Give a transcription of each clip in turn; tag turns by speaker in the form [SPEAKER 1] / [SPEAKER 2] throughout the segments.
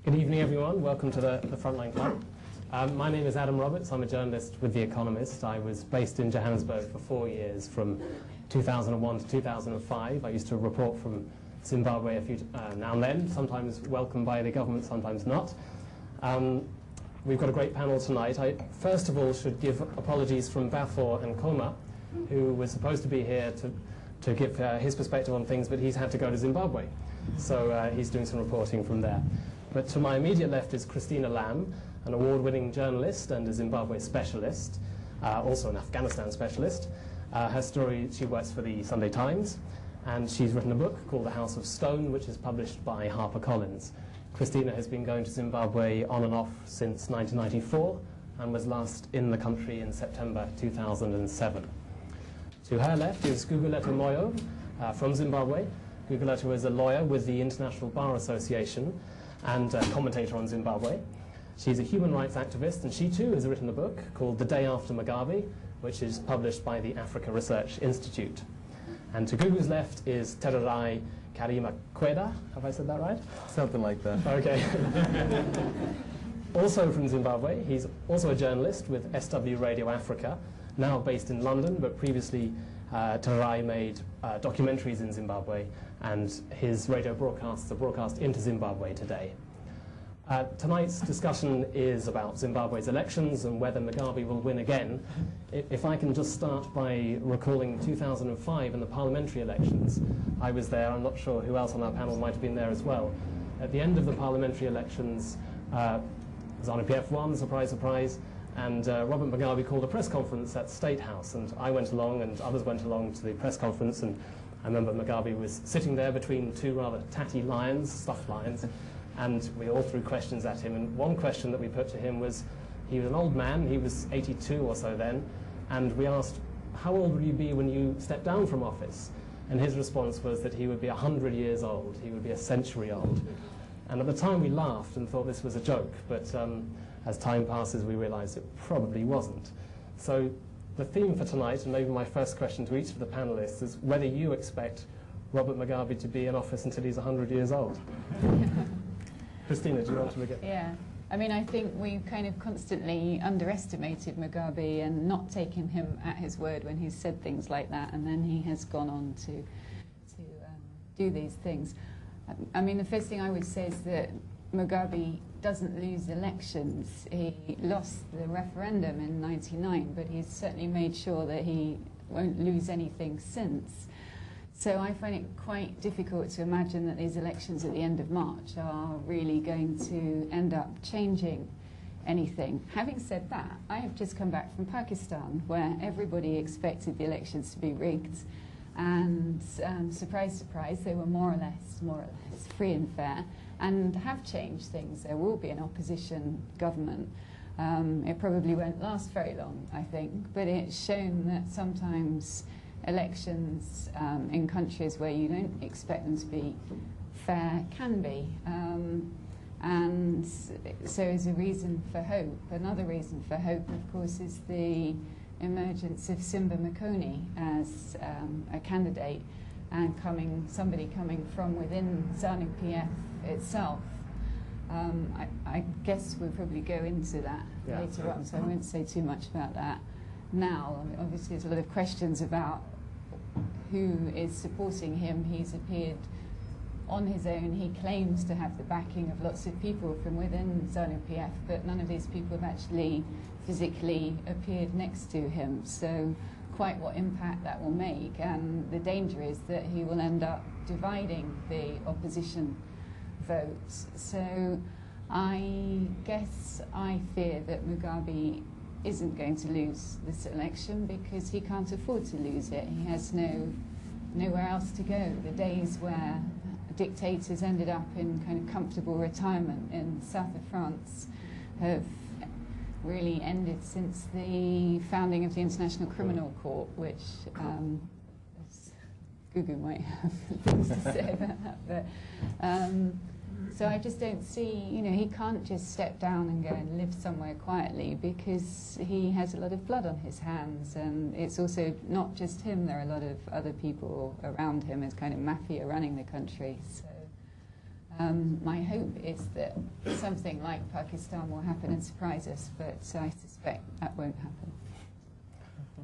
[SPEAKER 1] Good evening, everyone. Welcome to the Frontline Club. My name is Adam Roberts. I'm a journalist with The Economist. I was based in Johannesburg for 4 years, from 2001 to 2005. I used to report from Zimbabwe now and then, sometimes welcomed by the government, sometimes not. We've got a great panel tonight. I, first of all, should give apologies from Bafor and Koma, who was supposed to be here to give his perspective on things, but he's had to go to Zimbabwe. So he's doing some reporting from there. But to my immediate left is Christina Lamb, an award-winning journalist and a Zimbabwe specialist, also an Afghanistan specialist. Her story, she works for the Sunday Times, and she's written a book called The House of Stone, which is published by HarperCollins. Christina has been going to Zimbabwe on and off since 1994, and was last in the country in September 2007. To her left is Gugulethu Moyo from Zimbabwe. Gugulethu is a lawyer with the International Bar Association and a commentator on Zimbabwe. She's a human rights activist, and she too has written a book called The Day After Mugabe, which is published by the Africa Research Institute. And to Gugu's left is Tererai Karimakweda. Have I said that right?
[SPEAKER 2] Something like that.
[SPEAKER 1] Okay. Also from Zimbabwe, he's also a journalist with SW Radio Africa, now based in London, but previously Tererai made documentaries in Zimbabwe, and his radio broadcasts are broadcast into Zimbabwe today. Tonight's discussion is about Zimbabwe's elections and whether Mugabe will win again. If I can just start by recalling 2005 and the parliamentary elections. I was there. I'm not sure who else on our panel might have been there as well. At the end of the parliamentary elections, ZANU-PF won, surprise, surprise, and Robert Mugabe called a press conference at State House, and I went along and others went along to the press conference, and I remember Mugabe was sitting there between two rather tatty lions, stuffed lions, and we all threw questions at him, and one question that we put to him was, he was an old man, he was 82 or so then, and we asked, how old will you be when you step down from office? And his response was that he would be 100 years old, he would be a century old. And at the time we laughed and thought this was a joke, but as time passes we realised it probably wasn't. So the theme for tonight, and maybe my first question to each of the panellists, is whether you expect Robert Mugabe to be in office until he's 100 years old. Christina, do you want to begin?
[SPEAKER 3] Yeah. I mean, I think we've kind of constantly underestimated Mugabe and not taken him at his word when he's said things like that, and then he has gone on to do these things. I mean, the first thing I would say is that Mugabe doesn't lose elections. He lost the referendum in '99, but he's certainly made sure that he won't lose anything since. So I find it quite difficult to imagine that these elections at the end of March are really going to end up changing anything. Having said that, I have just come back from Pakistan, where everybody expected the elections to be rigged, and surprise, surprise, they were more or less free and fair, and have changed things. There will be an opposition government. It probably won't last very long, I think, but it's shown that sometimes elections in countries where you don't expect them to be fair can be. And so is a reason for hope. Another reason for hope, of course, is the emergence of Simba Makoni as a candidate, and somebody coming from within ZANU-PF itself. I guess we'll probably go into that later on, so I won't say too much about that now. I mean, obviously there's a lot of questions about who is supporting him. He's appeared on his own. He claims to have the backing of lots of people from within ZANU-PF, but none of these people have actually physically appeared next to him. So quite what impact that will make, and the danger is that he will end up dividing the opposition votes. So I guess I fear that Mugabe isn't going to lose this election because he can't afford to lose it. He has nowhere else to go. The days where dictators ended up in kind of comfortable retirement in the south of France have really ended since the founding of the International Criminal Court, which Gugu might have things to say about that. But so I just don't see, he can't just step down and go and live somewhere quietly, because he has a lot of blood on his hands, and it's also not just him. There are a lot of other people around him as kind of mafia running the country. So My hope is that something like Pakistan will happen and surprise us, but I suspect that won't happen.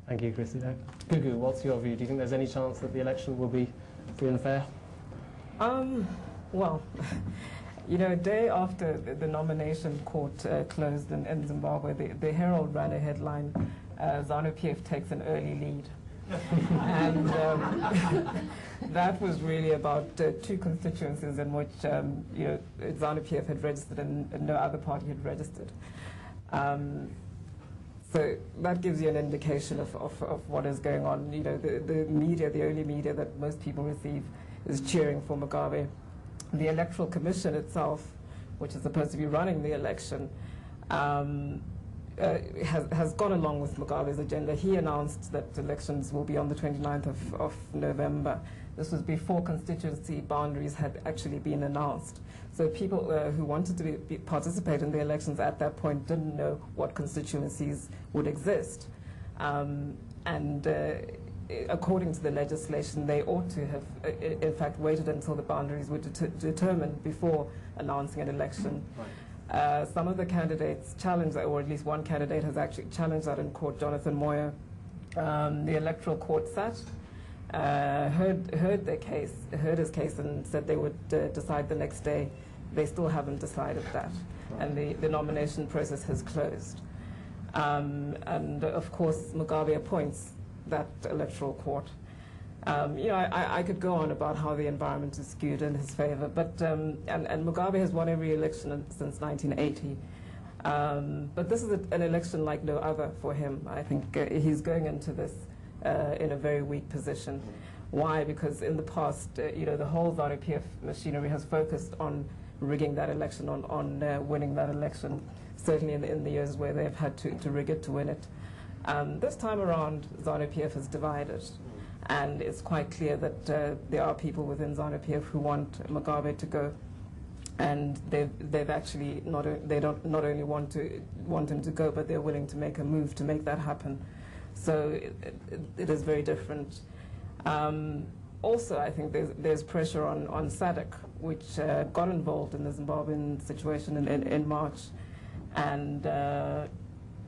[SPEAKER 1] Thank you, Christina. Gugu, what's your view? Do you think there's any chance that the election will be free and fair?
[SPEAKER 2] Well, you know, a day after the nomination court closed in Zimbabwe, the Herald ran a headline, ZANU-PF takes an early lead. And that was really about two constituencies in which you know, ZANU-PF had registered and no other party had registered. So that gives you an indication of what is going on. You know, the media, the only media that most people receive, is cheering for Mugabe. The Electoral Commission itself, which is supposed to be running the election, has gone along with Mugabe's agenda. He announced that elections will be on the 29th of November. This was before constituency boundaries had actually been announced. So people who wanted to participate in the elections at that point didn't know what constituencies would exist. According to the legislation, they ought to have, in fact, waited until the boundaries were determined before announcing an election. Right. Some of the candidates challenged that, or at least one candidate has actually challenged that in court, Jonathan Moyo. The electoral court sat, heard his case and said they would decide the next day. They still haven't decided that. Right. And the nomination process has closed. And of course, Mugabe appoints that electoral court. You know, I could go on about how the environment is skewed in his favor, but and Mugabe has won every election since 1980. But this is an election like no other for him. I think he's going into this in a very weak position. Why? Because in the past, you know, the whole ZANU-PF machinery has focused on rigging that election, on winning that election, certainly in the years where they've had to rig it to win it. This time around, ZANU-PF is divided, and it's quite clear that there are people within ZANU-PF who want Mugabe to go, and they've actually not only want him to go, but they're willing to make a move to make that happen. So it is very different. Also, I think there's pressure on SADC, which got involved in the Zimbabwean situation in March, and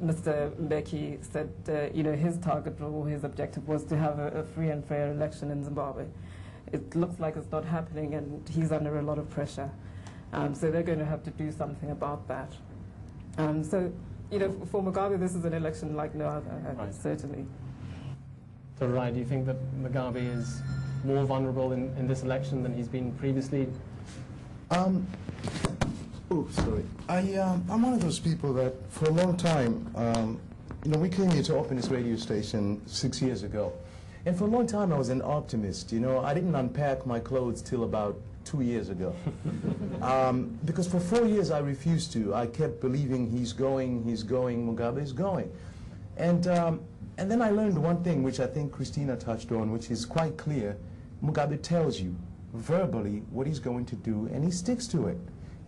[SPEAKER 2] Mr. Becky said, you know, his target or his objective was to have a free and fair election in Zimbabwe. It looks like it's not happening, and he's under a lot of pressure. So they're going to have to do something about that. So, you know, for Mugabe, this is an election like no other, right. Certainly.
[SPEAKER 1] Tererai, do you think that Mugabe is more vulnerable in this election than he's been previously?
[SPEAKER 4] Oh, sorry. I'm one of those people that, for a long time, you know, we came here to open this radio station 6 years ago. And for a long time, I was an optimist. You know, I didn't unpack my clothes till about 2 years ago. Because for 4 years, I refused to. I kept believing he's going, Mugabe is going. And then I learned one thing, which I think Christina touched on, which is quite clear. Mugabe tells you verbally what he's going to do, and he sticks to it.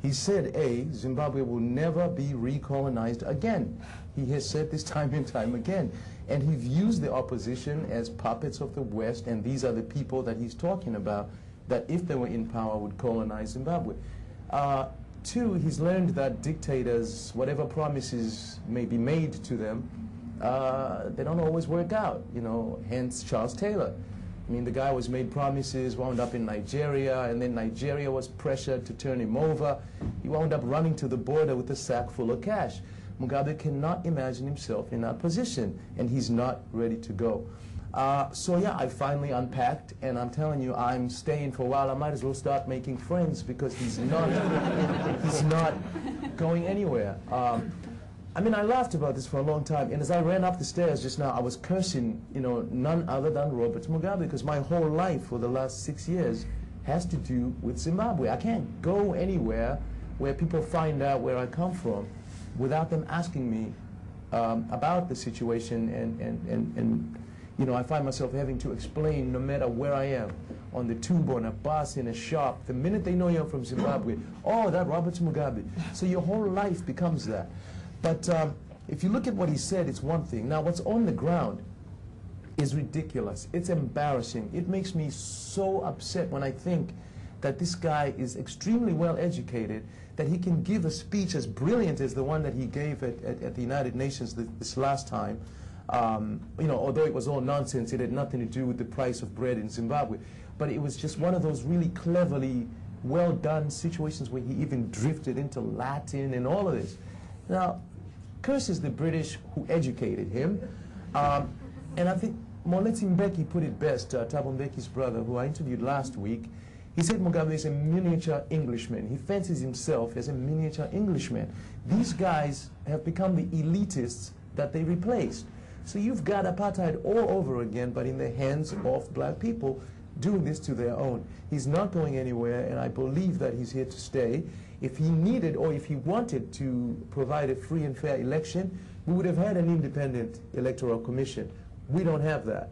[SPEAKER 4] He said, Zimbabwe will never be recolonized again. He has said this time and time again. And he views the opposition as puppets of the West, and these are the people that he's talking about, that if they were in power would colonize Zimbabwe. Two, he's learned that dictators, whatever promises may be made to them, they don't always work out, you know, hence Charles Taylor. I mean, the guy was made promises, wound up in Nigeria, and then Nigeria was pressured to turn him over. He wound up running to the border with a sack full of cash. Mugabe cannot imagine himself in that position, and he's not ready to go. So yeah, I finally unpacked, and I'm telling you, I'm staying for a while. I might as well start making friends, because he's not going anywhere. I mean, I laughed about this for a long time, and as I ran up the stairs just now, I was cursing, you know, none other than Robert Mugabe, because my whole life for the last 6 years has to do with Zimbabwe. I can't go anywhere where people find out where I come from without them asking me about the situation, and you know, I find myself having to explain no matter where I am, on the tube, on a bus, in a shop. The minute they know you're from Zimbabwe, oh, that Robert Mugabe. So your whole life becomes that. But if you look at what he said, it's one thing. Now, what's on the ground is ridiculous. It's embarrassing. It makes me so upset when I think that this guy is extremely well educated, that he can give a speech as brilliant as the one that he gave at the United Nations this last time. You know, although it was all nonsense, it had nothing to do with the price of bread in Zimbabwe. But it was just one of those really cleverly well done situations where he even drifted into Latin and all of this. Now, curses the British who educated him. And I think Becky put it best, Thabo Mbeki's brother, who I interviewed last week. He said Mugabe is a miniature Englishman. He fancies himself as a miniature Englishman. These guys have become the elitists that they replaced. So you've got apartheid all over again, but in the hands of black people doing this to their own. He's not going anywhere, and I believe that he's here to stay. If he needed or if he wanted to provide a free and fair election, we would have had an independent electoral commission. We don't have that.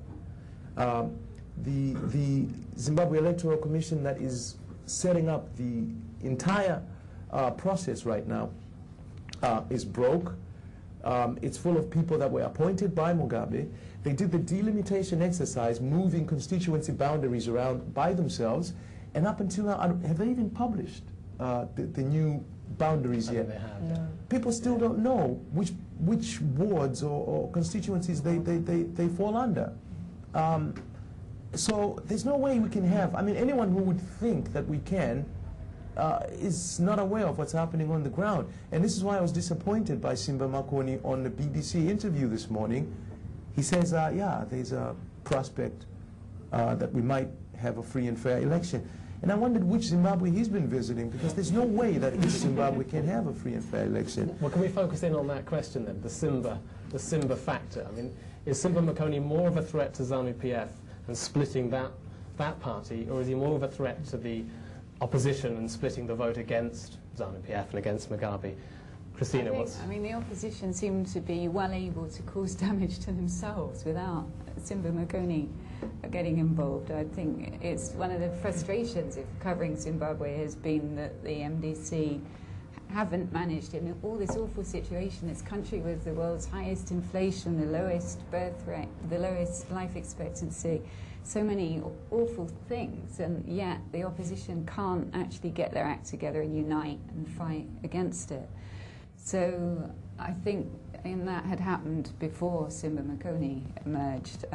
[SPEAKER 4] The Zimbabwe Electoral Commission that is setting up the entire process right now is broke. It's full of people that were appointed by Mugabe. They did the delimitation exercise, moving constituency boundaries around by themselves, and up until now, have they even published the new boundaries yet?
[SPEAKER 1] They have.
[SPEAKER 2] No.
[SPEAKER 4] People still don't know which wards or constituencies they fall under. So there's no way we can have, I mean, anyone who would think that we can is not aware of what's happening on the ground. And this is why I was disappointed by Simba Makoni on the BBC interview this morning. He says, yeah, there's a prospect that we might have a free and fair election. And I wondered which Zimbabwe he's been visiting, because there's no way that each Zimbabwe can have a free and fair election.
[SPEAKER 1] Well, can we focus in on that question then, the Simba factor? I mean, is Simba Makoni more of a threat to ZANU-PF and splitting that party, or is he more of a threat to the opposition and splitting the vote against ZANU-PF and against Mugabe? Christina,
[SPEAKER 3] I mean, the opposition seem to be well able to cause damage to themselves without Simba Makoni getting involved. I think it's one of the frustrations of covering Zimbabwe has been that the MDC haven't managed in all this awful situation, this country with the world's highest inflation, the lowest birth rate, the lowest life expectancy, so many awful things, and yet the opposition can't actually get their act together and unite and fight against it. So I think that had happened before Simba Makoni emerged.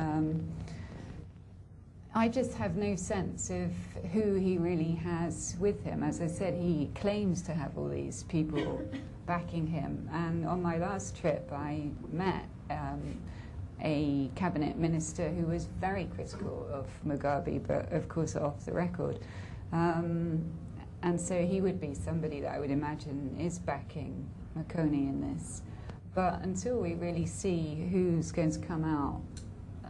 [SPEAKER 3] I just have no sense of who he really has with him. As I said, he claims to have all these people backing him. And on my last trip, I met a cabinet minister who was very critical of Mugabe, but of course off the record. And so he would be somebody that I would imagine is backing Makoni in this. But until we really see who's going to come out,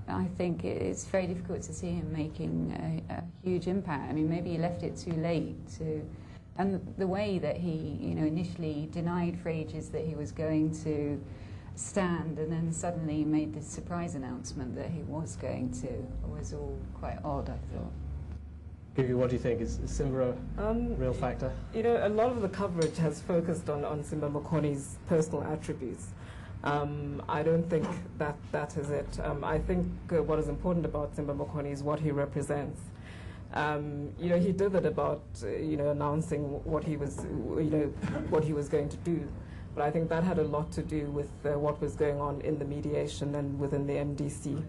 [SPEAKER 3] I think it's very difficult to see him making a huge impact. I mean, maybe he left it too late to, and the way that he, initially denied for ages that he was going to stand, and then suddenly made this surprise announcement that he was going to, was all quite odd, I thought.
[SPEAKER 1] Gugu, what do you think? Is Simba a real factor?
[SPEAKER 2] A lot of the coverage has focused on Simba Makoni's personal attributes. I don't think that is it. I think what is important about Simba Makoni is what he represents. He did it about announcing what he was going to do, but I think that had a lot to do with what was going on in the mediation and within the MDC,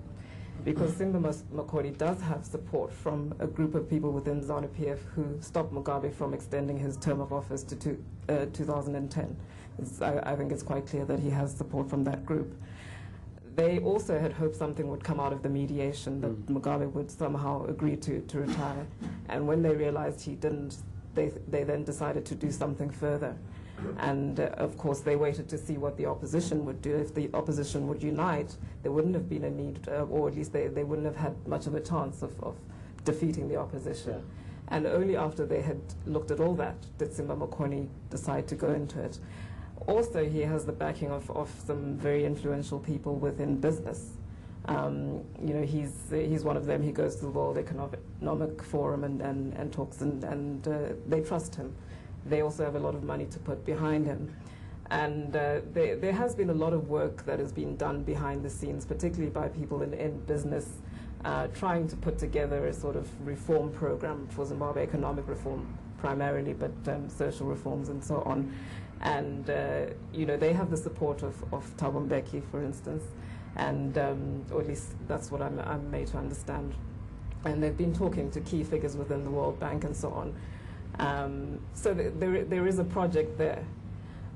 [SPEAKER 2] because Simba Makoni does have support from a group of people within ZANU-PF who stopped Mugabe from extending his term of office to 2010. I think it's quite clear that he has support from that group. They also had hoped something would come out of the mediation, that Mugabe would somehow agree to retire. And when they realized he didn't, they then decided to do something further. And of course, they waited to see what the opposition would do. If the opposition would unite, there wouldn't have been a need, or at least they wouldn't have had much of a chance of defeating the opposition. Yeah. And only after they had looked at all that did Simba Makoni decide to go into it. Also, he has the backing of some very influential people within business. He's one of them. He goes to the World Economic Forum and talks, and they trust him. They also have a lot of money to put behind him. And there has been a lot of work that has been done behind the scenes, particularly by people in business, trying to put together a sort of reform program for Zimbabwe, economic reform primarily, but social reforms and so on. And, you know, they have the support of Becky, for instance, and or at least that's what I'm made to understand. And they've been talking to key figures within the World Bank and so on. So there is a project there.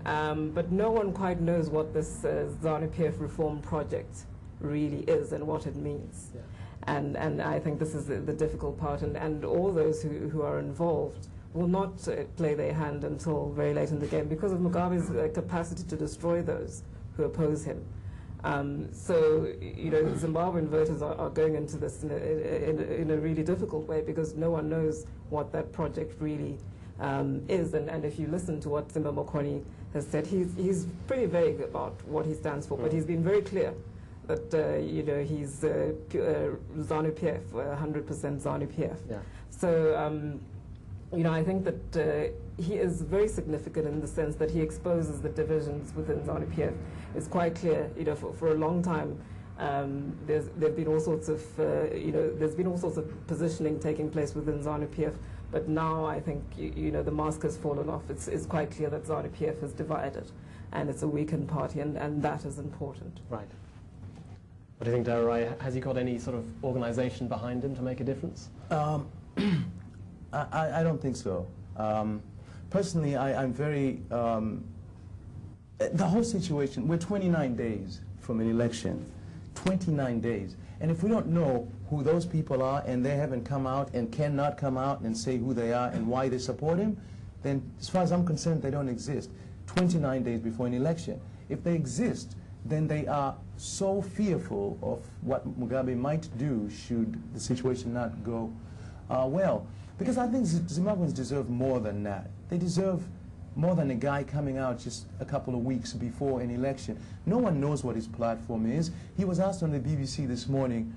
[SPEAKER 2] But no one quite knows what this ZANU-PF reform project really is and what it means. Yeah. And I think this is the difficult part. And all those who are involved will not play their hand until very late in the game because of Mugabe's capacity to destroy those who oppose him. So, you know, Zimbabwean voters are going into this in a really difficult way because no one knows what that project really is. And if you listen to what Simba Makoni has said, he's pretty vague about what he stands for, but he's been very clear that, you know, he's ZANU-PF, 100% ZANU-PF. Yeah. So, you know, I think that he is very significant in the sense that he exposes the divisions within ZANU-PF. It's quite clear, you know, for a long time, there've been all sorts of, you know, there's been all sorts of positioning taking place within ZANU-PF. But now I think, you know, the mask has fallen off. It's quite clear that ZANU-PF is divided, and it's a weakened party, and that is important.
[SPEAKER 1] Right. What do you think, Tererai? Has he got any sort of organisation behind him to make a difference?
[SPEAKER 4] I don't think so. Personally, I'm very... the whole situation, we're 29 days from an election. 29 days. And if we don't know who those people are and they haven't come out and cannot come out and say who they are and why they support him, then as far as I'm concerned, they don't exist. 29 days before an election. If they exist, then they are so fearful of what Mugabe might do should the situation not go well. Because I think Zimbabweans deserve more than that. They deserve more than a guy coming out just a couple of weeks before an election. No one knows what his platform is. He was asked on the BBC this morning,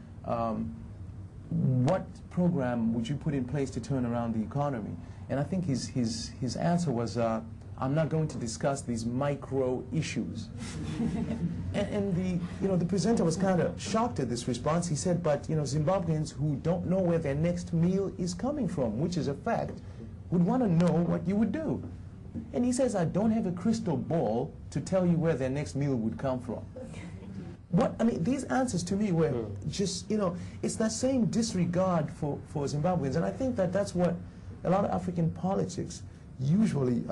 [SPEAKER 4] what program would you put in place to turn around the economy? And I think his answer was, I'm not going to discuss these micro issues. and the presenter was kind of shocked at this response. He said, but Zimbabweans who don't know where their next meal is coming from, which is a fact, would want to know what you would do. And he says, I don't have a crystal ball to tell you where their next meal would come from. These answers to me were just, it's that same disregard for Zimbabweans. And I think that that's what a lot of African politics usually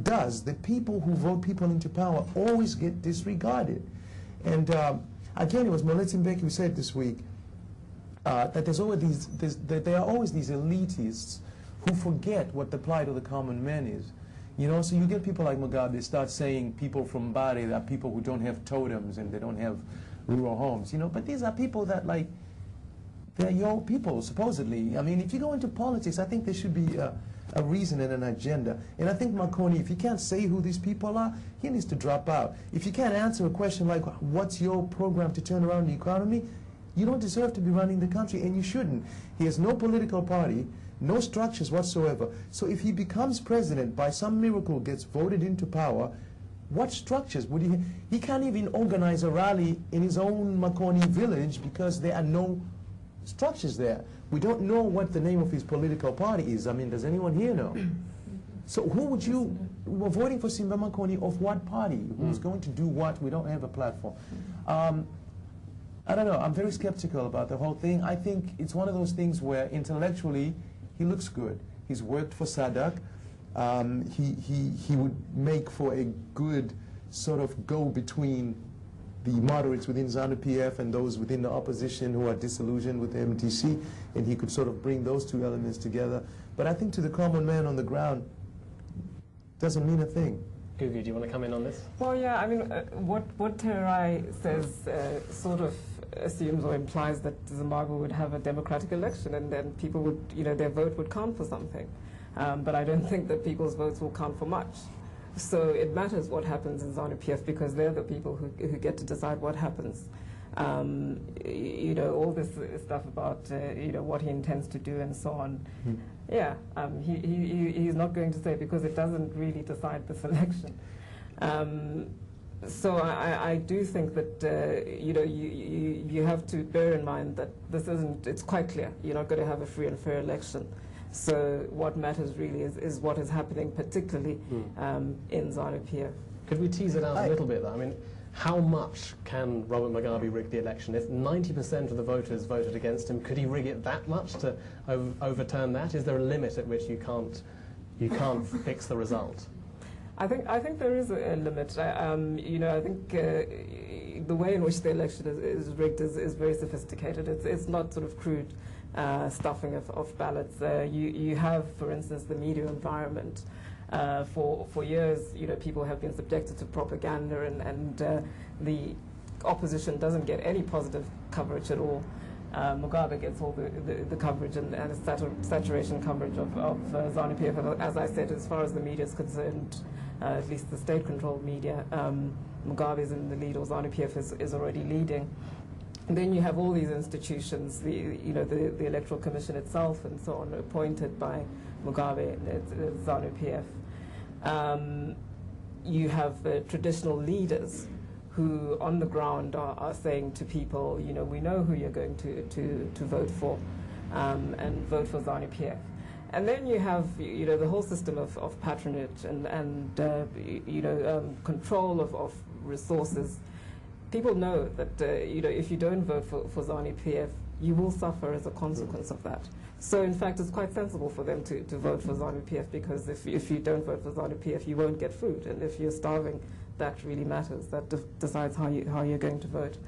[SPEAKER 4] does. The people who vote people into power always get disregarded. And again, it was Becky who said this week that there are always these elitists who forget what the plight of the common man is. So you get people like Mugabe start saying people from Bari are people who don't have totems and they don't have rural homes, but these are people that, they're your people, supposedly. If you go into politics, I think there should be a reason and an agenda. And I think Makoni, if he can't say who these people are, he needs to drop out. If you can't answer a question like, what's your program to turn around the economy, you don't deserve to be running the country, and you shouldn't. He has no political party, no structures whatsoever. So if he becomes president, by some miracle gets voted into power, what structures would he... He can't even organize a rally in his own Makoni village because there are no structures there. We don't know what the name of his political party is. Does anyone here know? So who would you... We're voting for Simba Makoni of what party? Who's going to do what? We don't have a platform. I don't know. I'm very skeptical about the whole thing. I think it's one of those things where intellectually he looks good. He's worked for SADC. He would make for a good sort of go-between the moderates within ZANU-PF and those within the opposition who are disillusioned with the MTC, and he could sort of bring those two elements together. But I think to the common man on the ground, doesn't mean a thing.
[SPEAKER 1] Gugu, do you want to come in on this?
[SPEAKER 2] Well, yeah, what Tererai says sort of assumes or implies that Zimbabwe would have a democratic election, and then people would, their vote would count for something. But I don't think that people's votes will count for much. So it matters what happens in ZANU-PF because they're the people who get to decide what happens. All this stuff about what he intends to do and so on. Yeah, he's not going to say because it doesn't really decide this election. So I do think that you have to bear in mind that this isn't. It's quite clear you're not going to have a free and fair election. So what matters really is what is happening, particularly in ZANU-PF.
[SPEAKER 1] Could we tease it out a little bit, though? I mean, how much can Robert Mugabe rig the election? If 90% of the voters voted against him, could he rig it that much to overturn that? Is there a limit at which you can't fix the result?
[SPEAKER 2] I think there is a limit. I think the way in which the election is rigged is very sophisticated. It's not sort of crude stuffing of ballots. You have, for instance, the media environment. For years, people have been subjected to propaganda, and the opposition doesn't get any positive coverage at all. Mugabe gets all the coverage and saturation coverage of ZANU-PF. As I said, as far as the media is concerned, at least the state-controlled media, Mugabe is in the lead, or ZANU-PF is already leading. And then you have all these institutions, the Electoral Commission itself and so on, appointed by Mugabe, ZANU-PF. You have traditional leaders who on the ground are saying to people, we know who you're going to vote for, and vote for ZANU-PF. And then you have, the whole system of patronage and control of resources. People know that, if you don't vote for ZANU-PF, you will suffer as a consequence of that. So, in fact, it's quite sensible for them to vote for ZANU-PF, because if you don't vote for ZANU-PF, you won't get food. And if you're starving, that really matters. That decides how you're going to vote.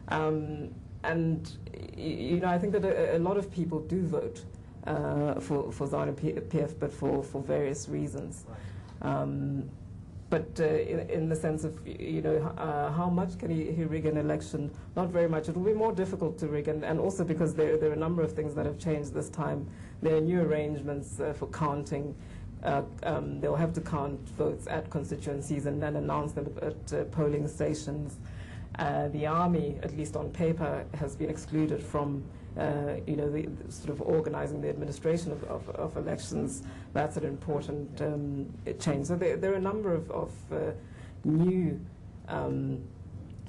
[SPEAKER 2] I think that a lot of people do vote for ZANU-PF, but for various reasons. But in the sense of, how much can he rig an election? Not very much. It will be more difficult to rig, and also because there are a number of things that have changed this time. There are new arrangements for counting. They'll have to count votes at constituencies and then announce them at polling stations. The army, at least on paper, has been excluded from the sort of organizing the administration of elections. That's an important change. So there are a number of new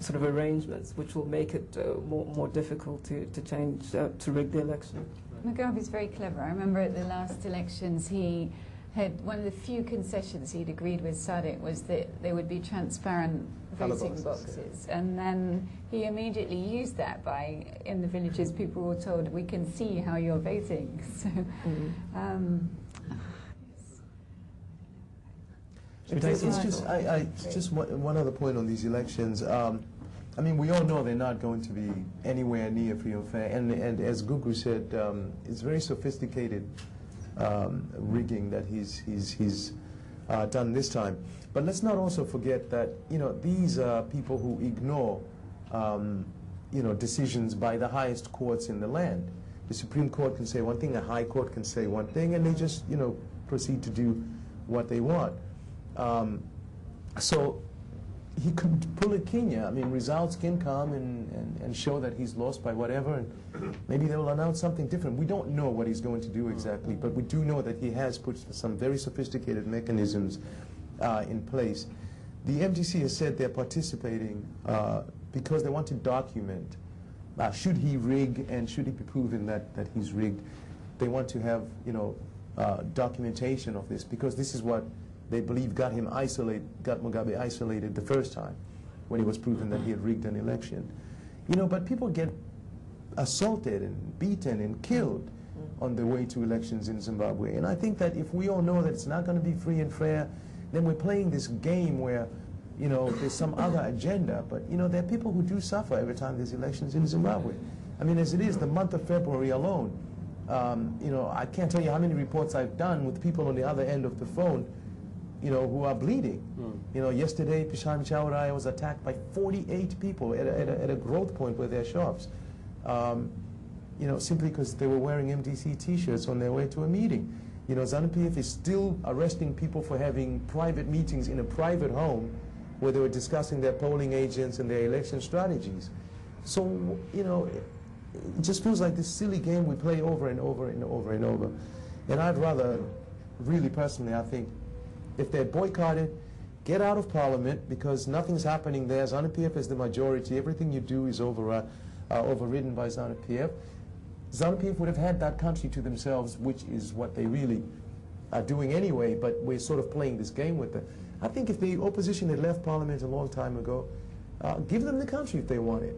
[SPEAKER 2] sort of arrangements which will make it more difficult to change, to rig the election.
[SPEAKER 3] Mugabe's very clever. I remember at the last elections he had one of the few concessions he'd agreed with SADC was that there would be transparent voting boxes, and then he immediately used that in the villages people were told, we can see how you're voting. So
[SPEAKER 4] just one other point on these elections. I mean, we all know they're not going to be anywhere near free and fair, and as Gugu said, it's very sophisticated rigging that he's done this time. But let's not also forget that these are people who ignore decisions by the highest courts in the land. The Supreme Court can say one thing, the High Court can say one thing, and they just proceed to do what they want. So he could pull a Kenya. I mean, results can come and show that he's lost by whatever, and maybe they will announce something different. We don't know what he's going to do exactly, but we do know that he has put some very sophisticated mechanisms in place. The MDC has said they're participating because they want to document, should he rig and should it be proven that he's rigged, they want to have documentation of this, because this is what they believe got Mugabe isolated the first time when it was proven that he had rigged an election. But people get assaulted and beaten and killed on the way to elections in Zimbabwe. And I think that if we all know that it's not going to be free and fair, then we're playing this game where, there's some other agenda. But, there are people who do suffer every time there's elections in Zimbabwe. I mean, as it is, the month of February alone, I can't tell you how many reports I've done with people on the other end of the phone who are bleeding. Yesterday, Pishami Chaurai was attacked by 48 people at a growth point with their shops, simply because they were wearing MDC T-shirts on their way to a meeting. ZANU-PF is still arresting people for having private meetings in a private home where they were discussing their polling agents and their election strategies. So, it just feels like this silly game we play over and over and over and over. And I'd rather, really personally, I think, if they're boycotted, get out of Parliament because nothing's happening there. ZANU-PF is the majority. Everything you do is overridden by ZANU-PF. ZANU-PF would have had that country to themselves, which is what they really are doing anyway, but we're sort of playing this game with them. I think if the opposition had left Parliament a long time ago, give them the country if they want it.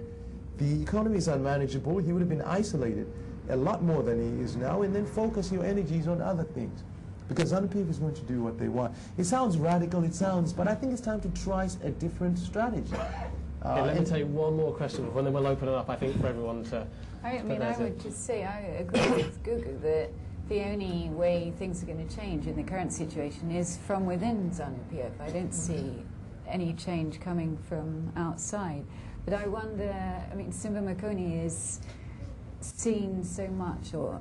[SPEAKER 4] The economy is unmanageable. He would have been isolated a lot more than he is now, and then focus your energies on other things. Because ZANU-PF is going to do what they want. It sounds radical, but I think it's time to try a different strategy.
[SPEAKER 1] Okay, let me take one more question, and then we'll open it up, I think, for everyone to...
[SPEAKER 3] I would just say, I agree with Gugu that the only way things are going to change in the current situation is from within ZANU-PF. I don't see any change coming from outside. But I wonder, I mean, Simba Makoni is seen so much, or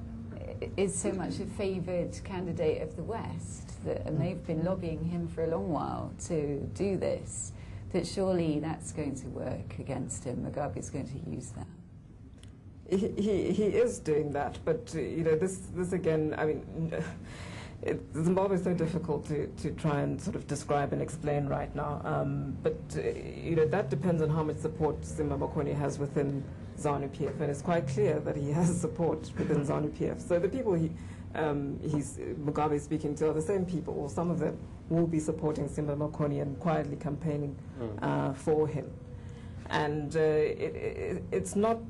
[SPEAKER 3] is so much a favoured candidate of the West, and they've been lobbying him for a long while to do this, that surely that's going to work against him. Mugabe's going to use that.
[SPEAKER 2] He is doing that, but you know, this again, I mean, Zimbabwe is so difficult to try and sort of describe and explain right now. But you know, that depends on how much support Simba Makoni has within ZANU-PF, and it's quite clear that he has support within ZANU-PF. So the people Mugabe is speaking to are the same people, or some of them will be supporting Simba Makoni and quietly campaigning for him. And it's not,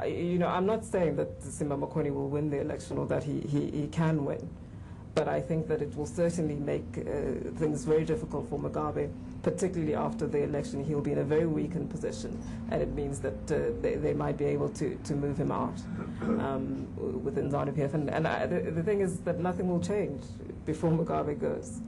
[SPEAKER 2] you know, I'm not saying that Simba Makoni will win the election or that he can win, but I think that it will certainly make things very difficult for Mugabe, particularly after the election. He'll be in a very weakened position, and it means that they might be able to move him out within ZANU-PF. And the thing is that nothing will change before Mugabe goes.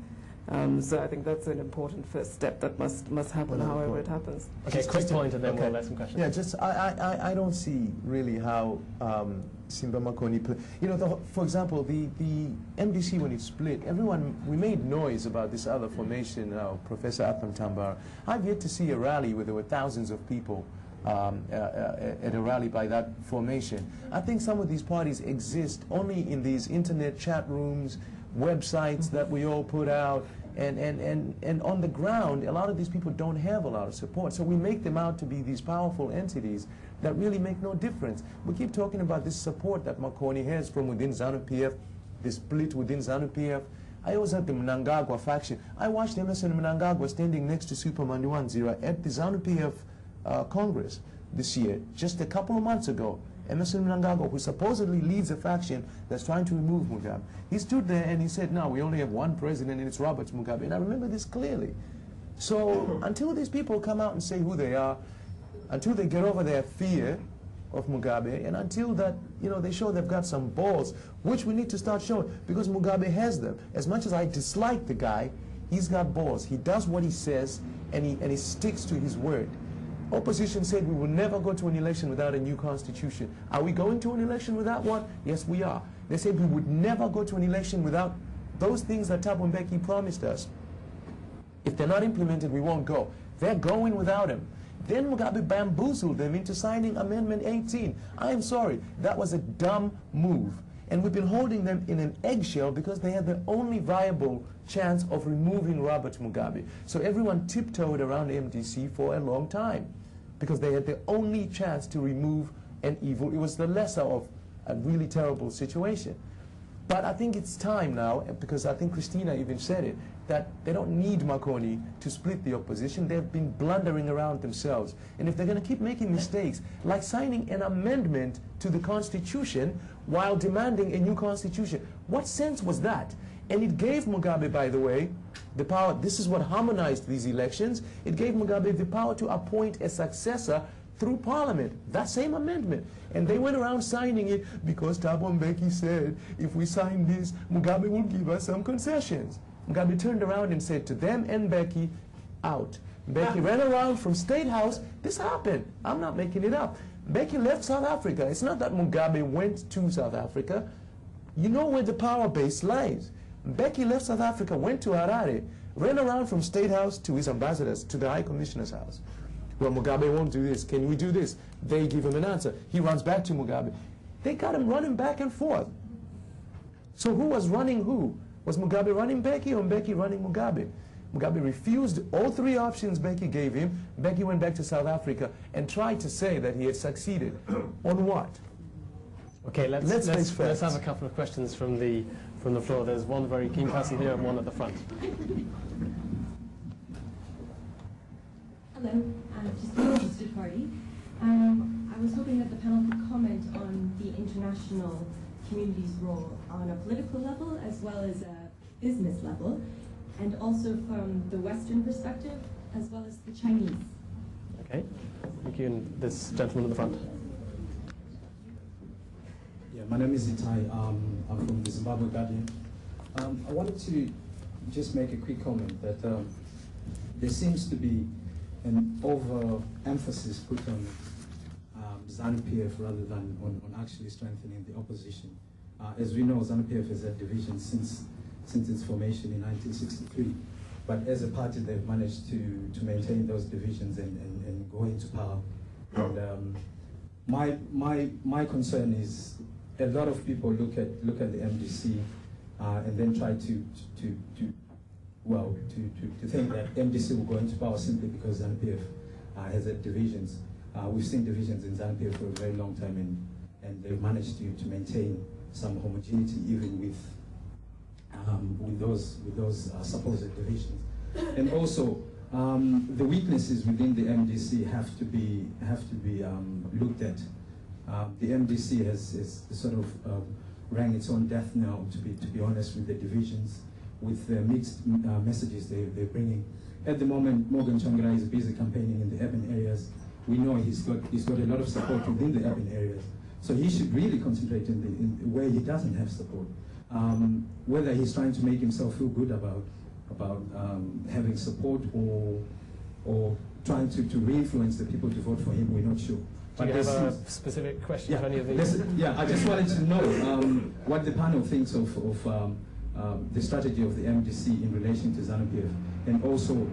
[SPEAKER 2] So I think that's an important first step that must happen, however it happens.
[SPEAKER 1] Okay, quick point, and then we'll let some questions.
[SPEAKER 4] Yeah, just I don't see really how Simba Makoni you know, for example, the MDC, when it split, we made noise about this other formation, Professor Atham Tambar. I've yet to see a rally where there were thousands of people at a rally by that formation. I think some of these parties exist only in these internet chat rooms, websites that we all put out, and on the ground, a lot of these people don't have a lot of support. So we make them out to be these powerful entities that really make no difference. We keep talking about this support that Makoni has from within ZANU-PF, this split within ZANU-PF. I always had the Mnangagwa faction. I watched Emerson Mnangagwa standing next to Superman Nwanzira at the ZANU-PF Congress this year, just a couple of months ago. Emerson Mnangagwa, who supposedly leads a faction that's trying to remove Mugabe, he stood there and he said, no, we only have one president, and it's Robert Mugabe. And I remember this clearly. So until these people come out and say who they are, until they get over their fear of Mugabe, and until that, you know, they show they've got some balls, which we need to start showing, because Mugabe has them. As much as I dislike the guy, he's got balls. He does what he says, and he sticks to his word. Opposition said we will never go to an election without a new constitution. Are we going to an election without one? Yes, we are. They said we would never go to an election without those things that Thabo and Becky promised us. If they're not implemented, we won't go. They're going without him. Then Mugabe bamboozled them into signing Amendment 18. I am sorry, that was a dumb move. And we've been holding them in an eggshell because they had the only viable chance of removing Robert Mugabe. So everyone tiptoed around MDC for a long time because they had the only chance to remove an evil. It was the lesser of a really terrible situation. But I think it's time now, because I think Christina even said it, that they don't need Makoni to split the opposition. They've been blundering around themselves. And if they're going to keep making mistakes, like signing an amendment to the Constitution while demanding a new Constitution, what sense was that? And it gave Mugabe, by the way, the power. This is what harmonized these elections. It gave Mugabe the power to appoint a successor through Parliament, that same amendment. And they went around signing it because Thabo and Becky said, if we sign this, Mugabe will give us some concessions. Mugabe turned around and said to them and Becky, out. Becky ran around from State House. This happened. I'm not making it up. Becky left South Africa. It's not that Mugabe went to South Africa. You know where the power base lies. Becky left South Africa, went to Harare, ran around from State House to his ambassadors, to the High Commissioner's house. Well, Mugabe won't do this. Can we do this? They give him an answer. He runs back to Mugabe. They got him running back and forth. So who was running who? Was Mugabe running Becky or Becky running Mugabe? Mugabe refused all three options Becky gave him. Becky went back to South Africa and tried to say that he had succeeded. On what?
[SPEAKER 1] Okay, let's have a couple of questions from the floor. There's one very keen person here and one at the front.
[SPEAKER 5] Hello, just an interested party. I was hoping that the panel could comment on the international community's role on a political level as well as a business level, and also from the Western perspective as well as the Chinese.
[SPEAKER 1] Okay, thank you. And this gentleman in the front.
[SPEAKER 6] Yeah, my name is Itai. I'm from the Zimbabwe Guardian. I wanted to just make a quick comment that there seems to be an overemphasis put on ZANU-PF rather than on actually strengthening the opposition. As we know, ZANU-PF has had divisions since its formation in 1963. But as a party, they've managed to maintain those divisions and go into power. And my concern is a lot of people look at the MDC and then try to think that MDC will go into power simply because ZANU-PF has had divisions. We've seen divisions in ZANU-PF for a very long time, and they've managed to maintain some homogeneity even with those supposed divisions. And also, the weaknesses within the MDC have to be looked at. The MDC has sort of rang its own death now, to be honest, with the divisions, with the mixed messages they're bringing. At the moment, Morgan Tsvangirai is busy campaigning in the urban areas. We know he's got a lot of support within the urban areas. So he should really concentrate in where he doesn't have support. Whether he's trying to make himself feel good about having support or trying to re-influence the people to vote for him, we're not sure.
[SPEAKER 1] Do you have a specific question for any of these?
[SPEAKER 6] I just wanted to know what the panel thinks of the strategy of the MDC in relation to ZANU-PF, and also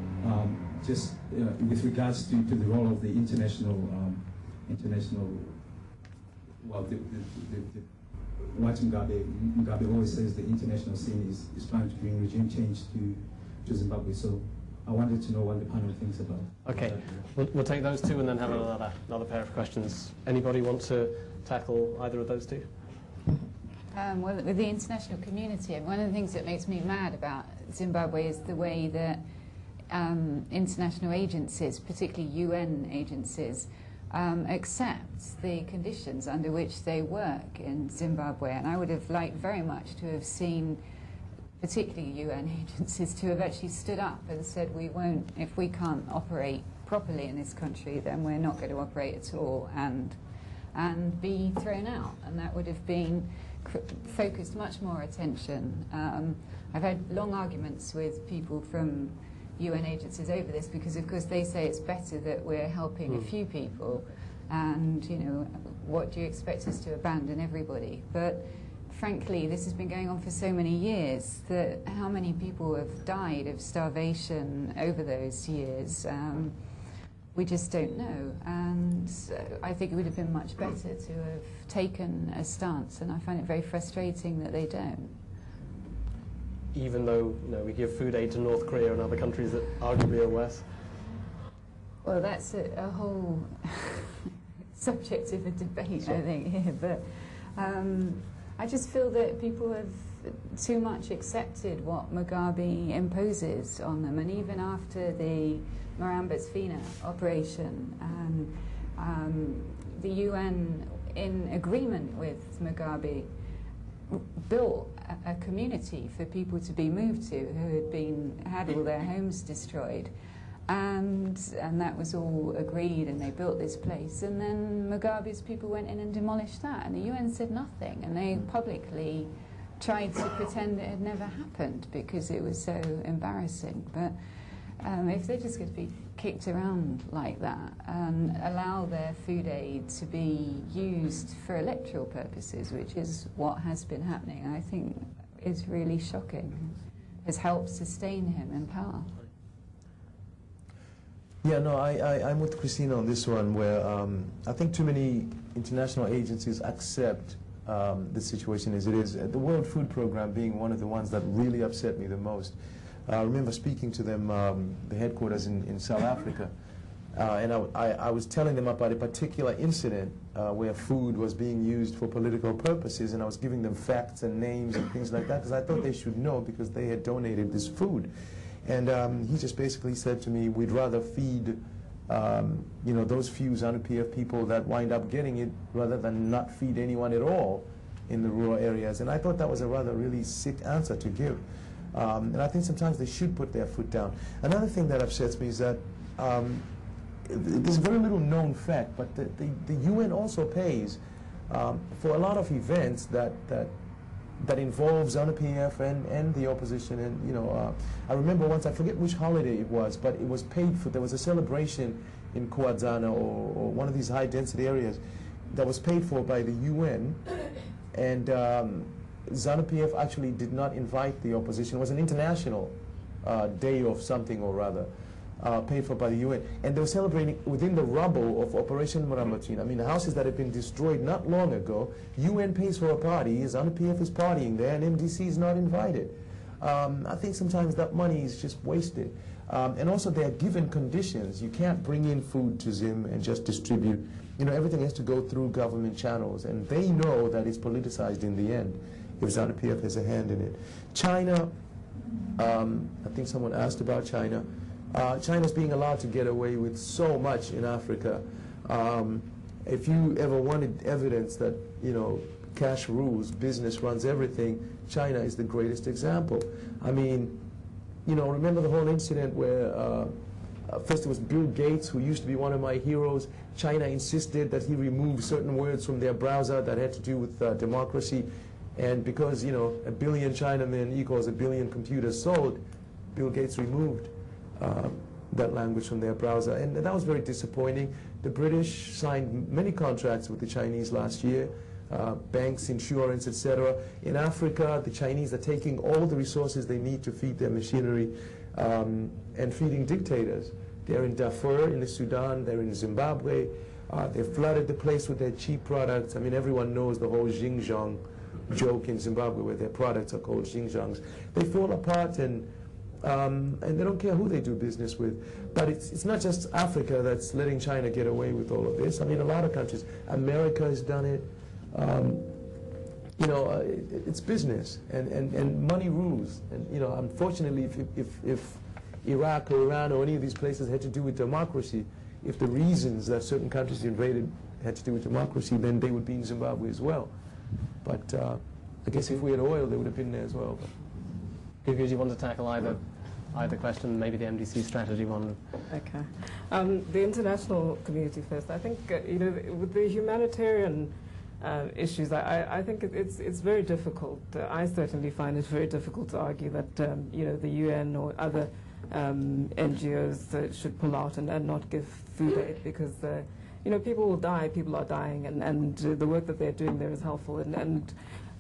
[SPEAKER 6] just with regards to the role of the what Mugabe always says, the international scene is trying to bring regime change to Zimbabwe. So I wanted to know what the panel thinks about.
[SPEAKER 1] Okay, we'll take those two and then have another pair of questions. Anybody want to tackle either of those two?
[SPEAKER 3] Well, with the international community, one of the things that makes me mad about Zimbabwe is the way that international agencies, particularly UN agencies, accept the conditions under which they work in Zimbabwe. And I would have liked very much to have seen particularly UN agencies to have actually stood up and said, we won't, if we can't operate properly in this country, then we're not going to operate at all, and be thrown out. And that would have been focused much more attention. I've had long arguments with people from UN agencies over this because, of course, they say it's better that we're helping a few people, and, you know, what do you expect us to abandon everybody? But frankly, this has been going on for so many years that how many people have died of starvation over those years, we just don't know. And I think it would have been much better to have taken a stance, and I find it very frustrating that they don't.
[SPEAKER 1] Even though, you know, we give food aid to North Korea and other countries that arguably are worse?
[SPEAKER 3] Well, that's a whole subject of a debate, I think, here. But I just feel that people have too much accepted what Mugabe imposes on them. And even after the Marambas-Fina operation, the UN, in agreement with Mugabe, built a community for people to be moved to who had all their homes destroyed, and that was all agreed, and they built this place, and then Mugabe's people went in and demolished that, and the UN said nothing, and they publicly tried to pretend it had never happened because it was so embarrassing. But if they're just going to be kicked around like that and allow their food aid to be used for electoral purposes, which is what has been happening, I think is really shocking. Has helped sustain him in power.
[SPEAKER 4] Yeah, no, I'm with Christina on this one, where I think too many international agencies accept the situation as it is. The World Food Programme being one of the ones that really upset me the most. I remember speaking to them, the headquarters in South Africa, and I was telling them about a particular incident where food was being used for political purposes, and I was giving them facts and names and things like that, because I thought they should know because they had donated this food. And he just basically said to me, we'd rather feed those few ZANU-PF people that wind up getting it rather than not feed anyone at all in the rural areas. And I thought that was a rather really sick answer to give. And I think sometimes they should put their foot down. Another thing that upsets me is that there's very little known fact, but the UN also pays for a lot of events that involves ZANU-PF and the opposition. And I remember once, I forget which holiday it was, but it was paid for. There was a celebration in Zhanna or one of these high-density areas that was paid for by the UN, and ZANU-PF actually did not invite the opposition. It was an international day of something or other, paid for by the UN. And they were celebrating within the rubble of Operation Murambatsvina. I mean, the houses that had been destroyed not long ago. UN pays for a party, ZANU-PF is partying there, and MDC is not invited. I think sometimes that money is just wasted. And also they are given conditions. You can't bring in food to Zim and just distribute. Everything has to go through government channels, and they know that it's politicized in the end if ZANU-PF has a hand in it. China, I think someone asked about China. China's being allowed to get away with so much in Africa. If you ever wanted evidence that, cash rules, business runs everything, China is the greatest example. I mean, remember the whole incident where first it was Bill Gates, who used to be one of my heroes. China insisted that he remove certain words from their browser that had to do with democracy. And because, a billion Chinamen equals a billion computers sold, Bill Gates removed that language from their browser. And that was very disappointing. The British signed many contracts with the Chinese last year, banks, insurance, etc. In Africa, the Chinese are taking all the resources they need to feed their machinery and feeding dictators. They're in Darfur, in the Sudan, they're in Zimbabwe. They've flooded the place with their cheap products. I mean, everyone knows the whole Xinjiang joke in Zimbabwe where their products are called Xinjiangs. They fall apart and they don't care who they do business with. But it's not just Africa that's letting China get away with all of this. I mean, a lot of countries. America has done it. It's business, and money rules. And, unfortunately, if Iraq or Iran or any of these places had to do with democracy, if the reasons that certain countries invaded had to do with democracy, then they would be in Zimbabwe as well. But I guess if we had oil, they would have been there as well.
[SPEAKER 1] Gugu, do you want to tackle either question, maybe the MDC strategy one?
[SPEAKER 2] Okay. The international community first. I think, with the humanitarian issues, I think it's very difficult. I certainly find it very difficult to argue that, the UN or other NGOs should pull out and not give food aid because, people will die, people are dying, and the work that they're doing there is helpful. And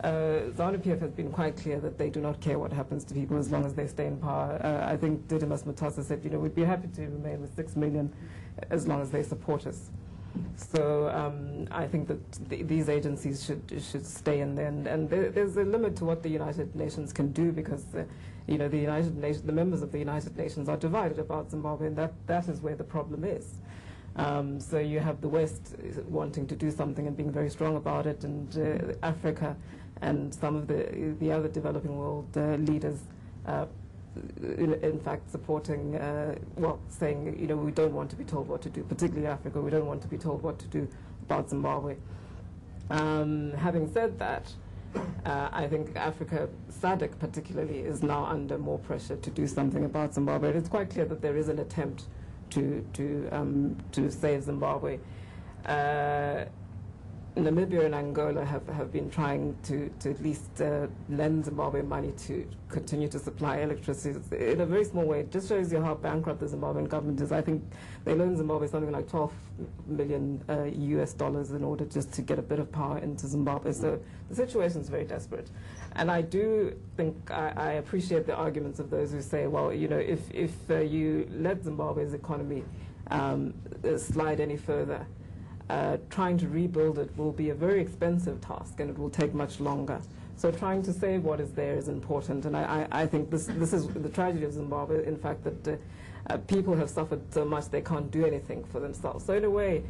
[SPEAKER 2] ZANU-PF has been quite clear that they do not care what happens to people as long as they stay in power. I think Didymus Matasa said, we'd be happy to remain with 6 million as long as they support us. So I think that these agencies should stay in there, and there's a limit to what the United Nations can do because the United Nations, the members of the United Nations are divided about Zimbabwe, and that is where the problem is. So you have the West wanting to do something and being very strong about it, and Africa and some of the other developing world leaders in fact supporting, saying, we don't want to be told what to do, particularly Africa. We don't want to be told what to do about Zimbabwe. Having said that, I think Africa, SADC particularly, is now under more pressure to do something about Zimbabwe. It's quite clear that there is an attempt to save Zimbabwe. Namibia and Angola have been trying to at least lend Zimbabwe money to continue to supply electricity in a very small way. It just shows you how bankrupt the Zimbabwean government is. I think they loaned Zimbabwe something like $12 million US in order just to get a bit of power into Zimbabwe. So the situation is very desperate. And I do think I appreciate the arguments of those who say, well, if you let Zimbabwe's economy slide any further, trying to rebuild it will be a very expensive task and it will take much longer. So trying to save what is there is important, and I think this is the tragedy of Zimbabwe, in fact, that people have suffered so much they can't do anything for themselves. So in a way,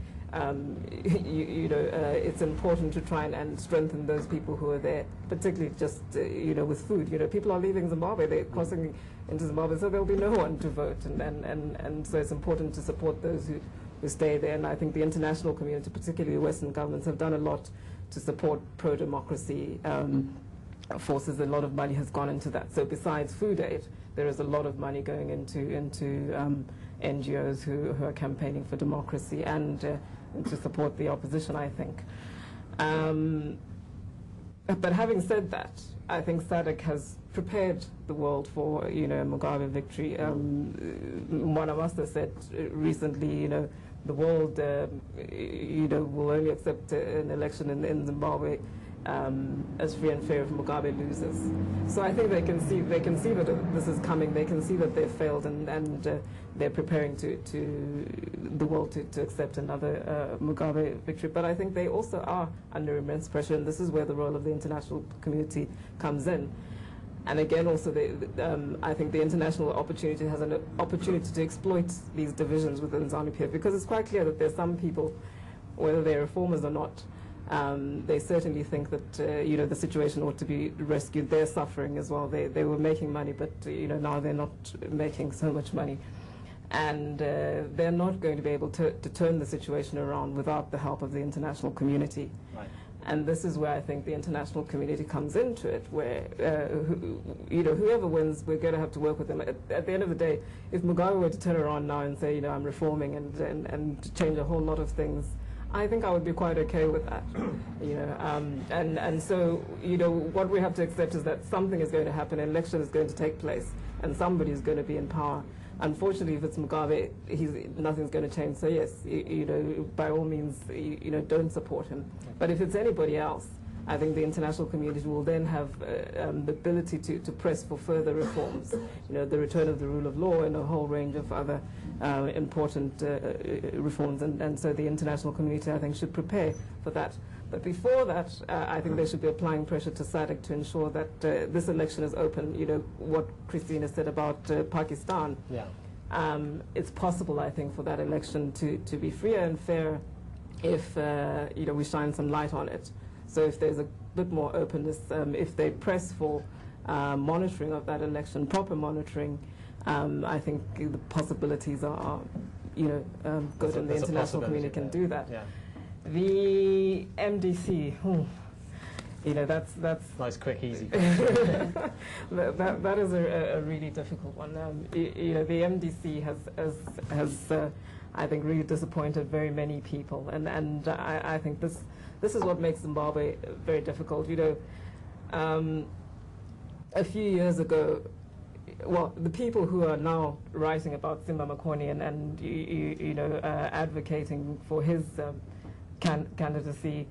[SPEAKER 2] it's important to try and strengthen those people who are there, particularly just, with food. People are leaving Zimbabwe, they're crossing into Zimbabwe, so there'll be no one to vote, and so it's important to support those who stay there. And I think the international community, particularly Western governments, have done a lot to support pro-democracy forces. A lot of money has gone into that. So besides food aid, there is a lot of money going into NGOs who are campaigning for democracy and to support the opposition, I think. But having said that, I think SADC has prepared the world for, Mugabe victory. One of us has said recently, the world, will only accept an election in Zimbabwe as free and fair if Mugabe loses. So I think they can see that this is coming. They can see that they've failed, and they're preparing the world to accept another Mugabe victory. But I think they also are under immense pressure, and this is where the role of the international community comes in. And again, also, I think the international opportunity has an opportunity to exploit these divisions within ZANU-PF, because it's quite clear that there's some people, whether they're reformers or not, they certainly think that the situation ought to be rescued. They're suffering as well. They were making money, but now they're not making so much money, and they're not going to be able to turn the situation around without the help of the international community. Right. And this is where I think the international community comes into it, where whoever wins, we're going to have to work with them. At the end of the day, if Mugabe were to turn around now and say, I'm reforming and change a whole lot of things, I think I would be quite okay with that. And so what we have to accept is that something is going to happen, an election is going to take place, and somebody is going to be in power. Unfortunately, if it's Mugabe, nothing's going to change. So yes, by all means, don't support him. But if it's anybody else, I think the international community will then have the ability to press for further reforms. The return of the rule of law and a whole range of other important reforms. And so the international community, I think, should prepare for that. But before that, I think they should be applying pressure to SADC to ensure that this election is open. What Christina said about Pakistan. Yeah. It's possible, I think, for that election to be freer and fair if we shine some light on it. So if there's a bit more openness, if they press for monitoring of that election, proper monitoring, I think the possibilities are good, and the international community can do that. Yeah. The MDC, that's
[SPEAKER 1] nice, quick, easy.
[SPEAKER 2] that is a really difficult one. The MDC has I think really disappointed very many people, and I think this is what makes Zimbabwe very difficult. A few years ago, the people who are now writing about Simba Makoni and advocating for his candidacy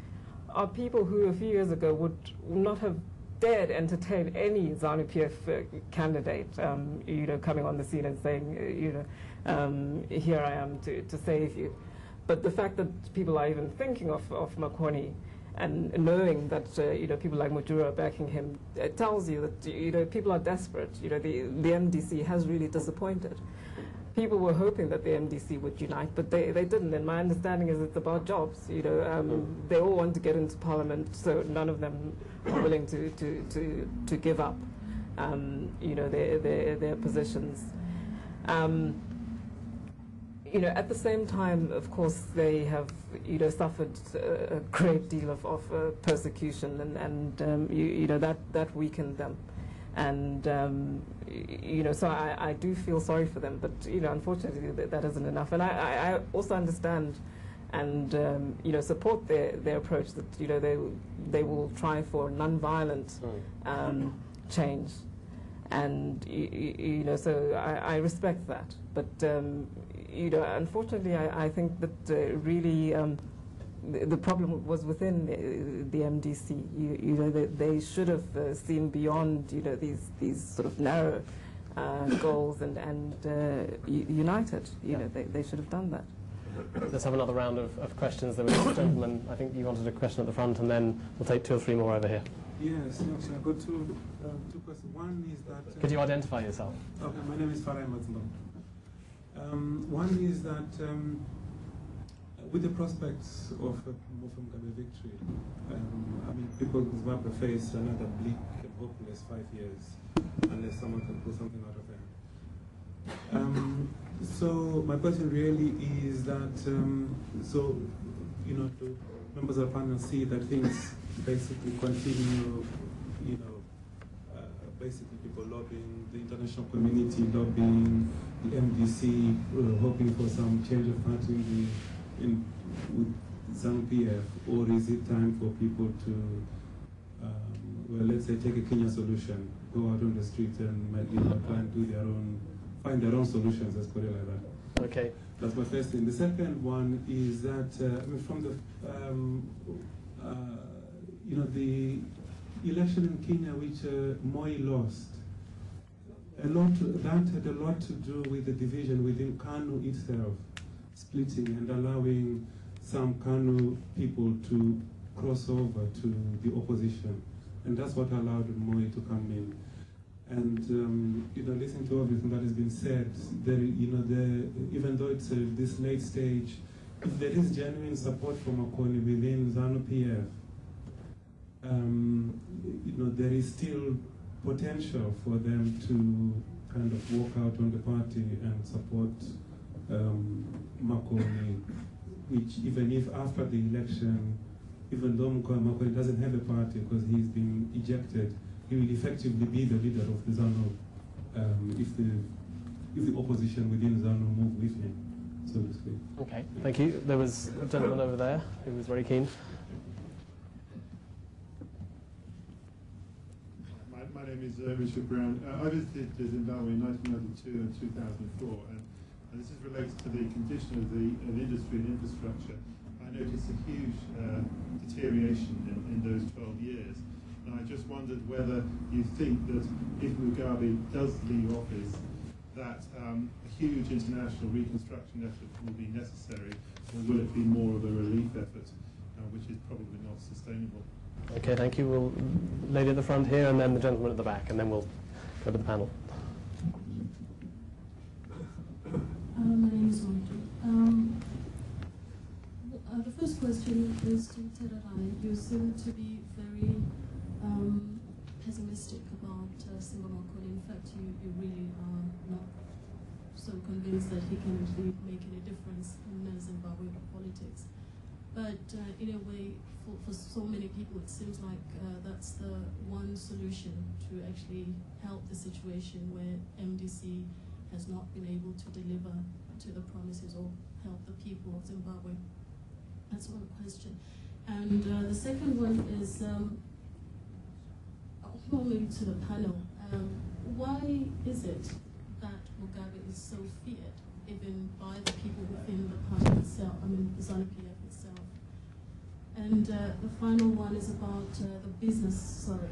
[SPEAKER 2] are people who a few years ago would not have dared entertain any ZANU-PF candidate, coming on the scene and saying, here I am to save you. But the fact that people are even thinking of Makoni and knowing that people like Mujura are backing him, it tells you that people are desperate. The MDC has really disappointed. People were hoping that the MDC would unite, but they didn't. And my understanding is it's about jobs. They all want to get into Parliament, so none of them are willing to give up, their positions. At the same time, of course, they have suffered a great deal of persecution, and that weakened them. And so I do feel sorry for them, but unfortunately that isn't enough. And I also understand and support their approach that they will try for non-violent change, and so I respect that. But unfortunately, I think that really. The problem was within the MDC. They should have seen beyond these sort of narrow goals and united. They should have done that.
[SPEAKER 1] Let's have another round of questions. There was a gentleman, I think you wanted a question at the front, and then we'll take 2 or 3 more over here.
[SPEAKER 7] Yes, actually, I've got two questions. One is that...
[SPEAKER 1] Could you identify yourself?
[SPEAKER 7] Okay, my name is Farai Matsumba. One is that with the prospects of a Mugabe victory, I mean, people in Zimbabwe face another bleak and hopeless 5 years unless someone can pull something out of them. So my question really is that, so, you know, do members of the panel see that things basically continue, you know, basically people lobbying, the international community lobbying, the MDC hoping for some change of heart with ZANU-PF, or is it time for people to, well, let's say take a Kenya solution, go out on the street and, you know, try and do their own, find their own solutions, let's put it like that.
[SPEAKER 1] Okay.
[SPEAKER 7] That's my first thing. The second one is that, I mean, from the, you know, the election in Kenya, which Moyo lost, that had a lot to do with the division within KANU itself, splitting and allowing some KANU people to cross over to the opposition. And that's what allowed Moyo to come in. And, you know, listening to everything that has been said, there, you know, even though it's this late stage, if there is genuine support for Makoni within ZANU-PF, you know, there is still potential for them to kind of walk out on the party and support Makoni, which even if after the election, even though Makoni doesn't have a party because he's been ejected, he will effectively be the leader of the ZANU if the opposition within ZANU move with him, so to speak.
[SPEAKER 1] Okay, thank you. There was a gentleman over there who was very keen.
[SPEAKER 8] My name is Richard Brown. I visited Zimbabwe in 1992 and 2004, and this is related to the condition of the industry and infrastructure. I noticed a huge deterioration in those 12 years. And I just wondered whether you think that if Mugabe does leave office, that a huge international reconstruction effort will be necessary, or will it be more of a relief effort, which is probably not sustainable?
[SPEAKER 1] Okay, thank you. We'll lady at the front here, and then the gentleman at the back, and then we'll go to the panel.
[SPEAKER 9] My name is Moyo. The first question is to Tererai. You seem to be very pessimistic about Simba Makoni. In fact, you really are not so convinced that he can actually make any difference in Zimbabwe politics. But in a way, for so many people, it seems like that's the one solution to actually help the situation where MDC has not been able to deliver to the promises or help the people of Zimbabwe. That's one question. And the second one is only to the panel. Why is it that Mugabe is so feared, even by the people within the party itself, I mean, the ZANU-PF itself? And the final one is about the business, sorry.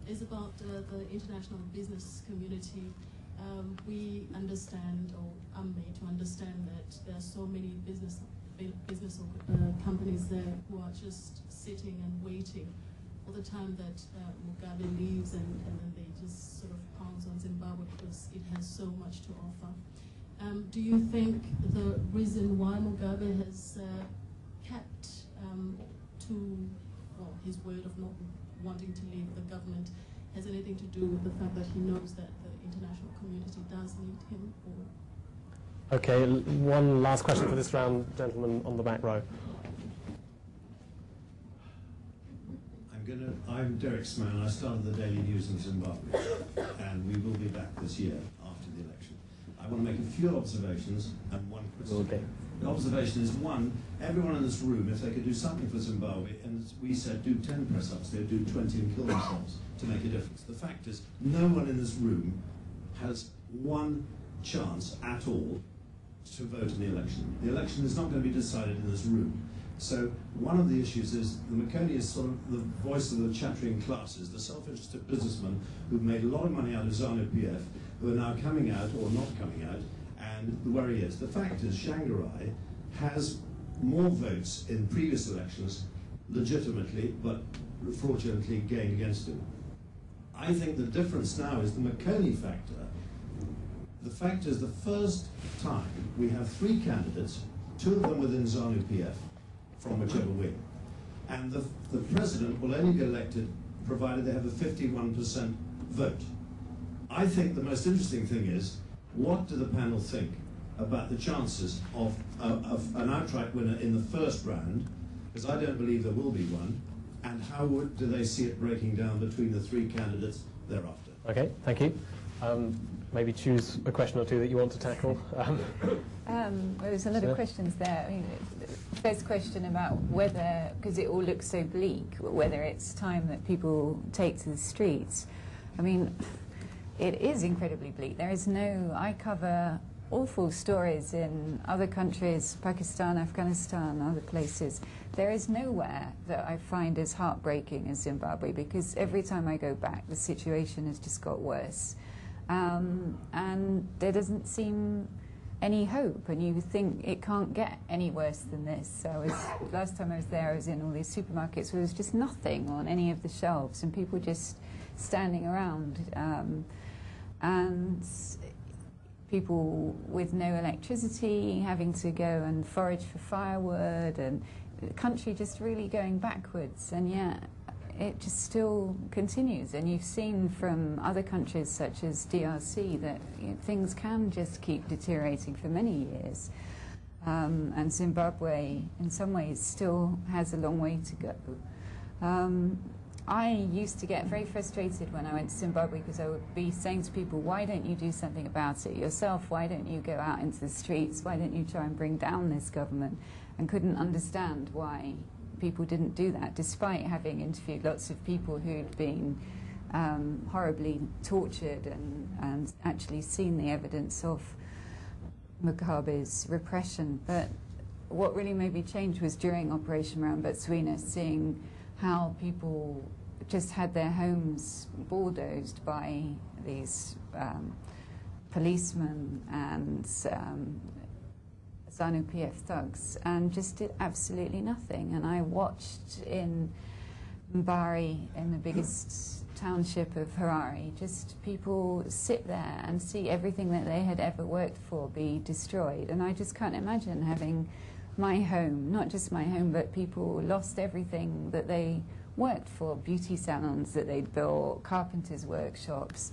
[SPEAKER 9] Is about the international business community. We understand, or I'm made to understand, that there are so many business companies there who are just sitting and waiting for the time that Mugabe leaves, and then they just sort of pounce on Zimbabwe because it has so much to offer. Do you think the reason why Mugabe has kept to his word of not wanting to leave the government has anything to do with the fact that he knows that the international community does need him? Or?
[SPEAKER 1] Okay, one last question for this round, gentleman on the back row.
[SPEAKER 10] I'm Derek Sman. I started the Daily News in Zimbabwe, and we will be back this year after the election. I want to make a few observations and one question.
[SPEAKER 1] Okay.
[SPEAKER 10] The observation is, one, everyone in this room, if they could do something for Zimbabwe, and we said do 10 press-ups, they'd do 20 and kill themselves to make a difference. The fact is, no one in this room has one chance at all to vote in the election. The election is not going to be decided in this room. So one of the issues is the Makoni is sort of the voice of the chattering classes, the self-interested businessmen who've made a lot of money out of ZANU-PF, who are now coming out or not coming out, and the worry is. The fact is Shanghai has more votes in previous elections legitimately, but fraudulently gained against him. I think the difference now is the Makoni factor. The fact is, the first time we have 3 candidates, 2 of them within ZANU-PF, from whichever wing, and the president will only be elected provided they have a 51% vote. I think the most interesting thing is, what do the panel think about the chances of an outright winner in the first round, because I don't believe there will be one, and how do they see it breaking down between the 3 candidates thereafter?
[SPEAKER 1] Okay, thank you. Maybe choose a question or two that you want to tackle.
[SPEAKER 3] Well, there's a lot of questions there. I mean, the first question about whether, because it all looks so bleak, whether it's time that people take to the streets. I mean, it is incredibly bleak. There is no, I cover awful stories in other countries, Pakistan, Afghanistan, other places. There is nowhere that I find as heartbreaking as Zimbabwe, because every time I go back, the situation has just got worse. And there doesn't seem any hope, and you think it can't get any worse than this. So last time I was there, I was in all these supermarkets where there was just nothing on any of the shelves, and people just standing around, and people with no electricity having to go and forage for firewood, and the country just really going backwards, and yet it just still continues. And you've seen from other countries such as DRC that things can just keep deteriorating for many years. And Zimbabwe, in some ways, still has a long way to go. I used to get very frustrated when I went to Zimbabwe, because I would be saying to people, why don't you do something about it yourself? Why don't you go out into the streets? Why don't you try and bring down this government? And couldn't understand why people didn't do that, despite having interviewed lots of people who'd been horribly tortured and actually seen the evidence of Mugabe's repression. But what really made me change was during Operation Round Botswana, seeing how people just had their homes bulldozed by these policemen and ZANU-PF thugs, and just did absolutely nothing. And I watched in Mbari, in the biggest township of Harare, just people sit there and see everything that they had ever worked for be destroyed. And I just can't imagine having my home, not just my home, but people lost everything that they worked for, beauty salons that they'd built, carpenters' workshops.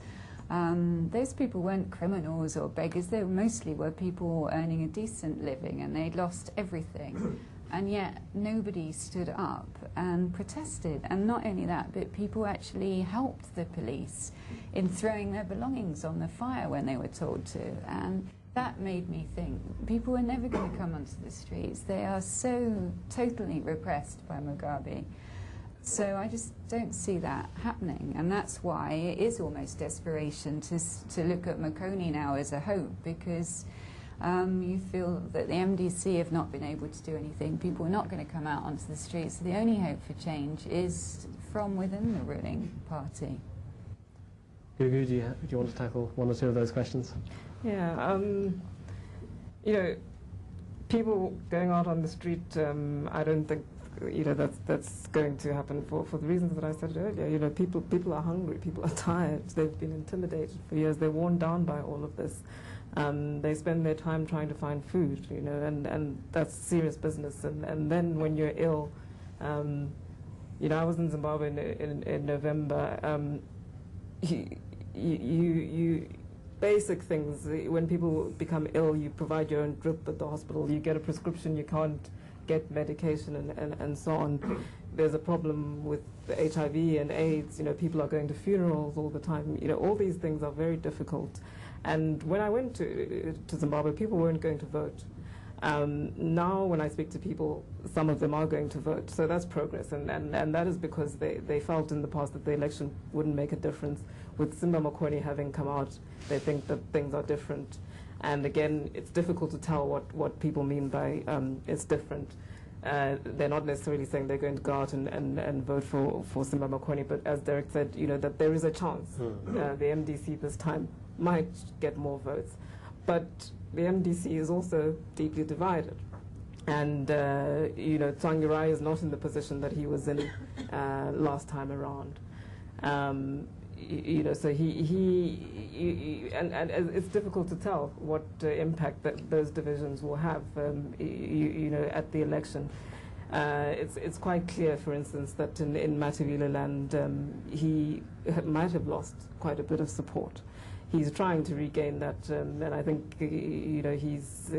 [SPEAKER 3] Those people weren't criminals or beggars. They mostly were people earning a decent living, and they'd lost everything. And yet nobody stood up and protested. And not only that, but people actually helped the police in throwing their belongings on the fire when they were told to. And that made me think, people are never going to come onto the streets. They are so totally repressed by Mugabe. So I just don't see that happening, and that's why it is almost desperation to look at Makoni now as a hope, because you feel that the MDC have not been able to do anything. People are not going to come out onto the streets. So the only hope for change is from within the ruling party.
[SPEAKER 1] Gugu, do you want to tackle one or two of those questions?
[SPEAKER 2] Yeah, you know, people going out on the street, I don't think that's going to happen for the reasons that I said earlier. You know, people are hungry, people are tired, they've been intimidated for years, they're worn down by all of this. They spend their time trying to find food, you know, and that's serious business. And then when you're ill, you know, I was in Zimbabwe in November. You basic things, when people become ill, you provide your own drip at the hospital, you get a prescription, you can't get medication, and so on. There's a problem with the HIV and AIDS, you know, people are going to funerals all the time, you know, all these things are very difficult. And when I went to Zimbabwe, people weren't going to vote. Now when I speak to people, some of them are going to vote, so that's progress, and that is because they felt in the past that the election wouldn't make a difference. With Simba Makoni having come out, they think that things are different. And again, it's difficult to tell what people mean by it's different. They're not necessarily saying they're going to go out and vote for Simba Makoni, but as Derek said, you know, that there is a chance the MDC this time might get more votes. But the MDC is also deeply divided. And, Tererai is not in the position that he was in last time around. So and it's difficult to tell what impact that those divisions will have, at the election. It's quite clear, for instance, that in Matabeleland, he might have lost quite a bit of support. He's trying to regain that, and I think he's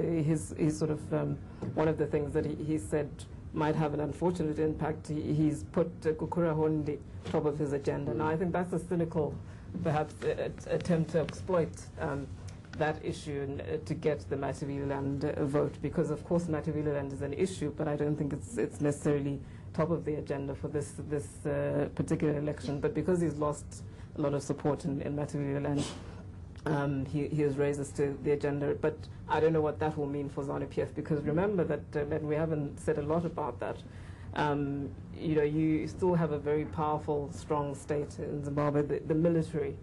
[SPEAKER 2] sort of one of the things that he said might have an unfortunate impact. He's put Gugulethu top of his agenda. Now, I think that's a cynical, perhaps, attempt to exploit that issue and, to get the Matabeleland vote, because of course Matabeleland is an issue, but I don't think it's necessarily top of the agenda for this particular election. But because he's lost a lot of support in Matabeleland, he has raised this to the agenda. But I don't know what that will mean for ZANU-PF, because remember that, and we haven't said a lot about that, you still have a very powerful, strong state in Zimbabwe. The military,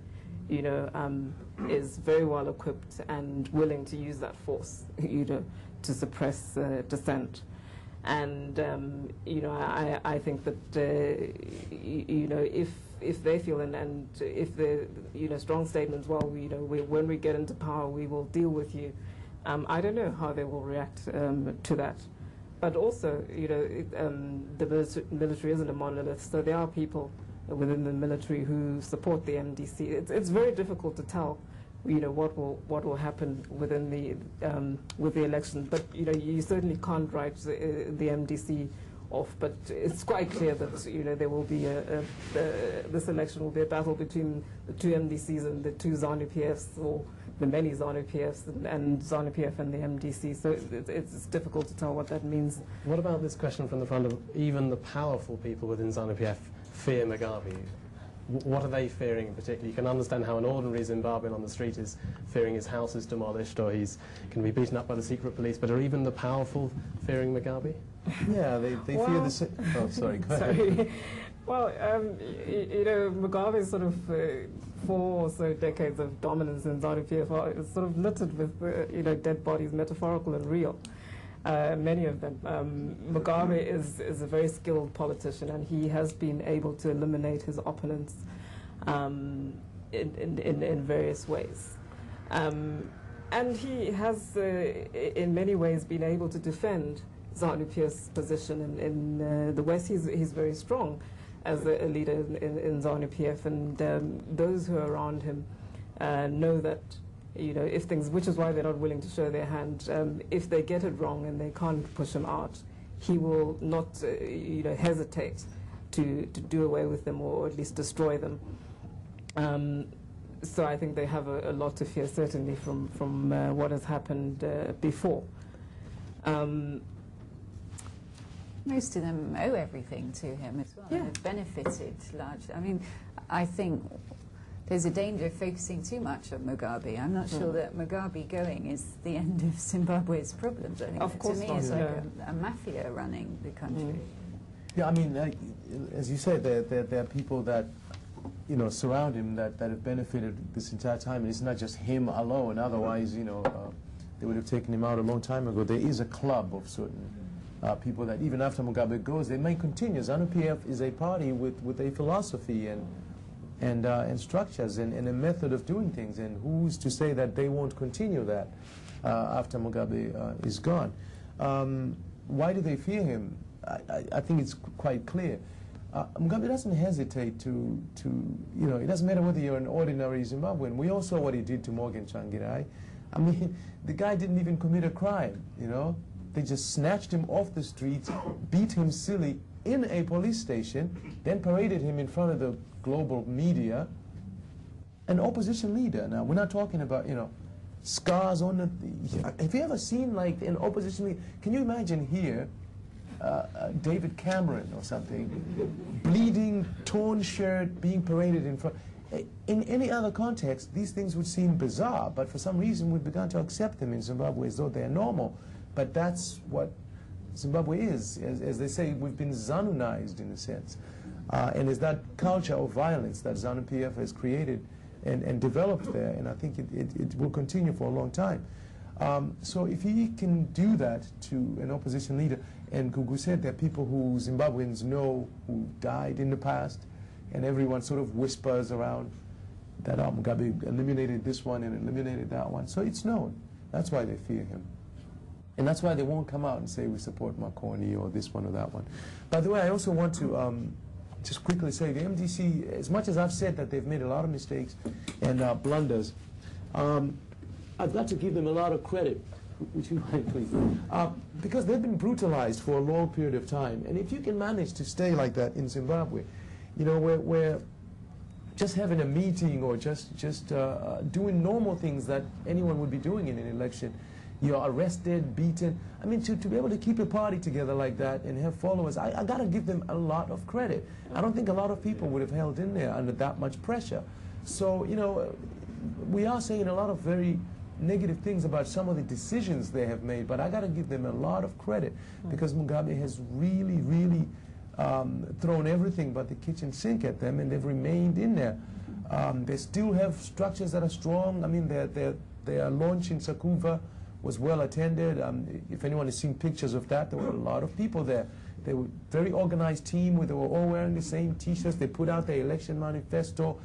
[SPEAKER 2] is very well equipped and willing to use that force, to suppress dissent. And I think that if they feel and if the strong statements, well, when we get into power, we will deal with you. I don't know how they will react to that. But also, the military isn't a monolith, so there are people within the military who support the MDC. It's very difficult to tell, what will happen within with the election. But you certainly can't write the MDC off. But it's quite clear that there will be this election will be a battle between the two MDCs and the two ZANU-PFs, or the many ZANU-PFs and ZANU-PF and the MDC. So it's difficult to tell what that means.
[SPEAKER 1] What about this question from the front of even the powerful people within ZANU-PF fear Mugabe? What are they fearing in particular? You can understand how an ordinary Zimbabwean on the street is fearing his house is demolished or he's going to be beaten up by the secret police, but are even the powerful fearing Mugabe?
[SPEAKER 4] Yeah, they fear the same. Oh, sorry, go ahead.
[SPEAKER 2] Sorry. Well, Mugabe's sort of 4 or so decades of dominance in ZANU-PF is sort of littered with, dead bodies, metaphorical and real. Many of them. Mugabe is a very skilled politician, and he has been able to eliminate his opponents in various ways. And he has, in many ways, been able to defend ZANU-PF's position in the West. He's very strong as a leader in ZANU-PF, and those who are around him know that, if things, which is why they're not willing to show their hand, if they get it wrong and they can't push him out, he will not, hesitate to do away with them, or at least destroy them. So I think they have a lot to fear, certainly from what has happened before.
[SPEAKER 3] Most of them owe everything to him as well.
[SPEAKER 2] Yeah.
[SPEAKER 3] They've benefited largely. I mean, I think there's a danger of focusing too much on Mugabe. I'm not sure that Mugabe going is the end of Zimbabwe's problems. I think
[SPEAKER 2] Of course
[SPEAKER 3] to me
[SPEAKER 2] not,
[SPEAKER 3] it's like
[SPEAKER 2] yeah.
[SPEAKER 3] a mafia running the country.
[SPEAKER 4] Yeah, I mean, as you said, there are people that, surround him that have benefited this entire time. And it's not just him alone. Otherwise, they would have taken him out a long time ago. There is a club of certain people that even after Mugabe goes, they may continue. ZANU-PF is a party with a philosophy and structures and a method of doing things. And who's to say that they won't continue that after Mugabe is gone? Why do they fear him? I think it's quite clear. Mugabe doesn't hesitate to it doesn't matter whether you're an ordinary Zimbabwean. We all saw what he did to Morgan Tsvangirai. I mean, the guy didn't even commit a crime, They just snatched him off the streets, beat him silly in a police station, then paraded him in front of the global media. An opposition leader. Now, we're not talking about, scars on the... Have you ever seen, like, an opposition leader? Can you imagine here, David Cameron or something, bleeding, torn shirt, being paraded in front... In any other context, these things would seem bizarre, but for some reason we've begun to accept them in Zimbabwe as though they're normal. But that's what Zimbabwe is. As they say, we've been ZANUized in a sense. And it's that culture of violence that ZANU-PF has created and developed there, and I think it will continue for a long time. So if he can do that to an opposition leader, and Gugu said there are people who Zimbabweans know who died in the past, and everyone sort of whispers around that Mugabe eliminated this one and eliminated that one. So it's known. That's why they fear him. And that's why they won't come out and say we support Makoni or this one or that one. By the way, I also want to just quickly say the MDC, as much as I've said that they've made a lot of mistakes and blunders, I've got to give them a lot of credit. Would you mind, please? Because they've been brutalized for a long period of time. And if you can manage to stay like that in Zimbabwe, you know, where just having a meeting or just doing normal things that anyone would be doing in an election, you're arrested, beaten. I mean, to be able to keep a party together like that and have followers, I got to give them a lot of credit. I don't think a lot of people would have held in there under that much pressure. So, you know, we are saying a lot of very negative things about some of the decisions they have made, but I got to give them a lot of credit because Mugabe has really, really thrown everything but the kitchen sink at them, and they've remained in there. They still have structures that are strong. I mean, their launch in Sakuva was well attended. If anyone has seen pictures of that, there were a lot of people there. They were a very organized team. They were all wearing the same T-shirts. They put out their election manifesto,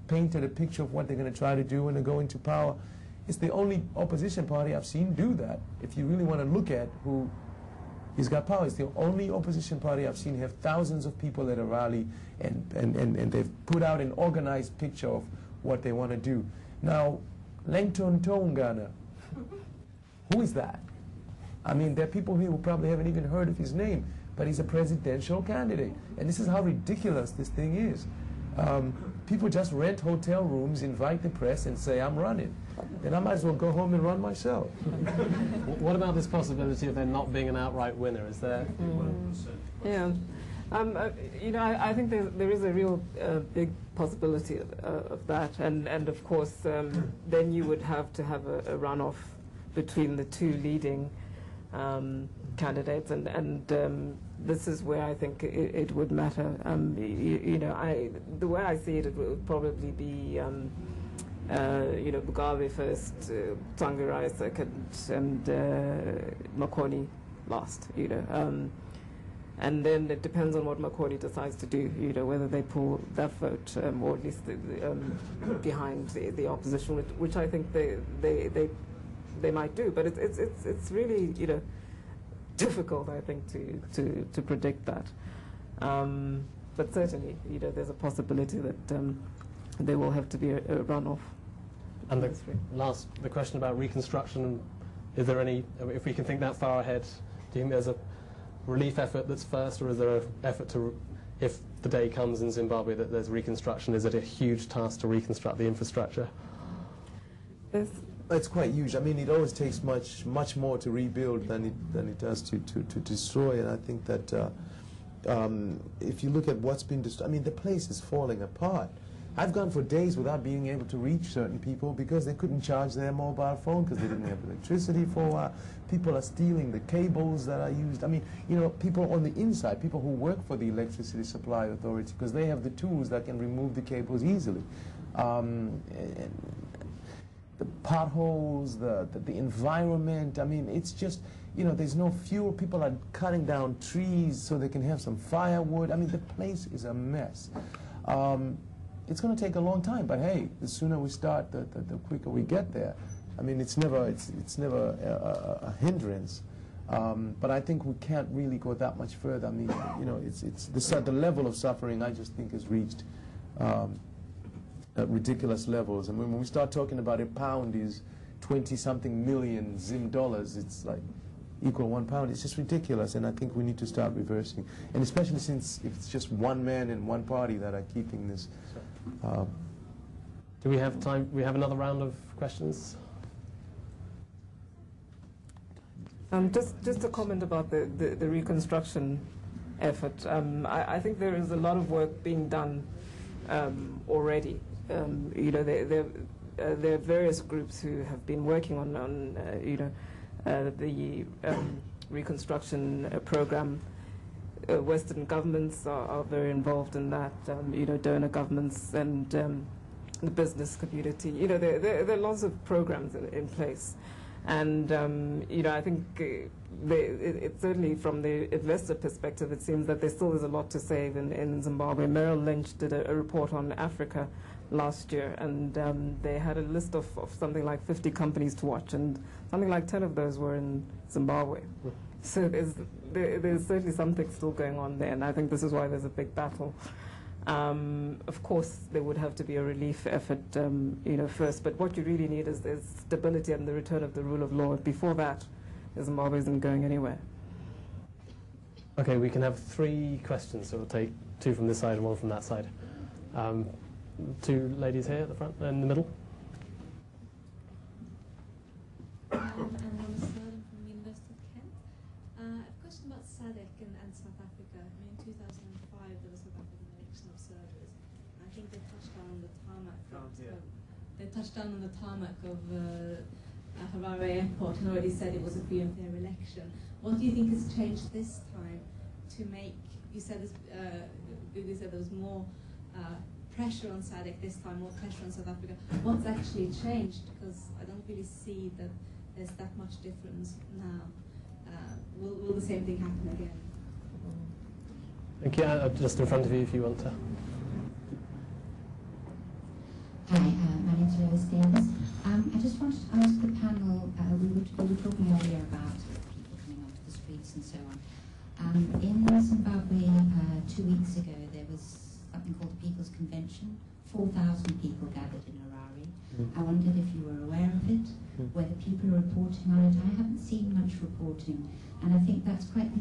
[SPEAKER 4] painted a picture of what they're going to try to do when they go into power. It's the only opposition party I've seen do that. If you really want to look at who he's got power, it's the only opposition party I've seen have thousands of people at a rally, and they've put out an organized picture of what they want to do. Now, Langton Tongana, who is that? I mean, there are people here who probably haven't even heard of his name, but he's a presidential candidate. And this is how ridiculous this thing is. People just rent hotel rooms, invite the press, and say, I'm running. Then I might as well go home and run myself.
[SPEAKER 1] What about this possibility of there not being an outright winner? Is there?
[SPEAKER 2] Yeah. You know, I think there is a real big possibility of that. And of course, then you would have to have a runoff between the two leading candidates. And this is where I think it would matter. You know, the way I see it, it would probably be you know, Mugabe first, Tererai second, and Makoni last, you know. And then it depends on what Makoni decides to do, you know, whether they pull that vote, or at least behind the opposition, which I think they might do. But it's really, you know, difficult, I think, to predict that. But certainly, you know, there's a possibility that there will have to be a runoff.
[SPEAKER 1] And the question about reconstruction, is there any, if we can think that far ahead, do you think there's a relief effort that's first, or is there an effort to, if the day comes in Zimbabwe that there's reconstruction, is it a huge task to reconstruct the infrastructure?
[SPEAKER 4] It's quite huge. I mean, it always takes much more to rebuild than it does to destroy. And I think that if you look at what's been destroyed, I mean, the place is falling apart. I've gone for days without being able to reach certain people because they couldn't charge their mobile phone because they didn't have electricity for a while. People are stealing the cables that are used. I mean, you know, people on the inside, people who work for the Electricity Supply Authority, because they have the tools that can remove the cables easily. And the potholes, the environment, I mean, it's just, you know, there's no fuel. People are cutting down trees so they can have some firewood. I mean, the place is a mess. It's going to take a long time, but hey, the sooner we start, the quicker we get there. I mean, it's never a hindrance. But I think we can't really go that much further. I mean, you know, the level of suffering I just think has reached at ridiculous levels. I mean, when we start talking about a pound is 20-something million Zim dollars, it's like equal 1 pound. It's just ridiculous, and I think we need to start reversing. And especially since it's just one man and one party that are keeping this.
[SPEAKER 1] Do we have time? We have another round of questions.
[SPEAKER 2] Just a comment about the reconstruction effort. I think there is a lot of work being done already. You know, there are various groups who have been working on you know, the reconstruction program. Western governments are very involved in that. You know, donor governments and the business community. You know, there are lots of programs in place. And I think it's certainly from the investor perspective, it seems that there still is a lot to save in Zimbabwe. Merrill Lynch did a report on Africa last year, and they had a list of something like 50 companies to watch, and something like 10 of those were in Zimbabwe. So there's certainly something still going on there, and I think this is why there's a big battle. Of course, there would have to be a relief effort, first. But what you really need is stability and the return of the rule of law. Before that, Zimbabwe isn't going anywhere.
[SPEAKER 1] Okay, we can have 3 questions. So we'll take 2 from this side and 1 from that side. 2 ladies here at the front, in the middle.
[SPEAKER 11] I'm from the University of Kent. I have a question about SADC and South Africa. I mean, in 2005, there was South African election observers. I think they touched down on the tarmac. They touched down on the tarmac of Harare Airport and already said it was a free and fair election. What do you think has changed this time to make? You said Gugu said there was more pressure on SADC this time, more pressure on South Africa. What's actually changed? Because I don't really see that there's that much difference now. Will the same thing happen again?
[SPEAKER 1] Thank you. Just in front of you, if you want to.
[SPEAKER 12] Hi, my name is Rose Davis. I just wanted to ask the panel, we were talking earlier about people coming onto the streets and so on. In Zimbabwe, 2 weeks ago, there was something called the People's Convention. 4,000 people gathered in Harare. I wondered if you were aware of it, whether people are reporting on it. I haven't seen much reporting, and I think that's quite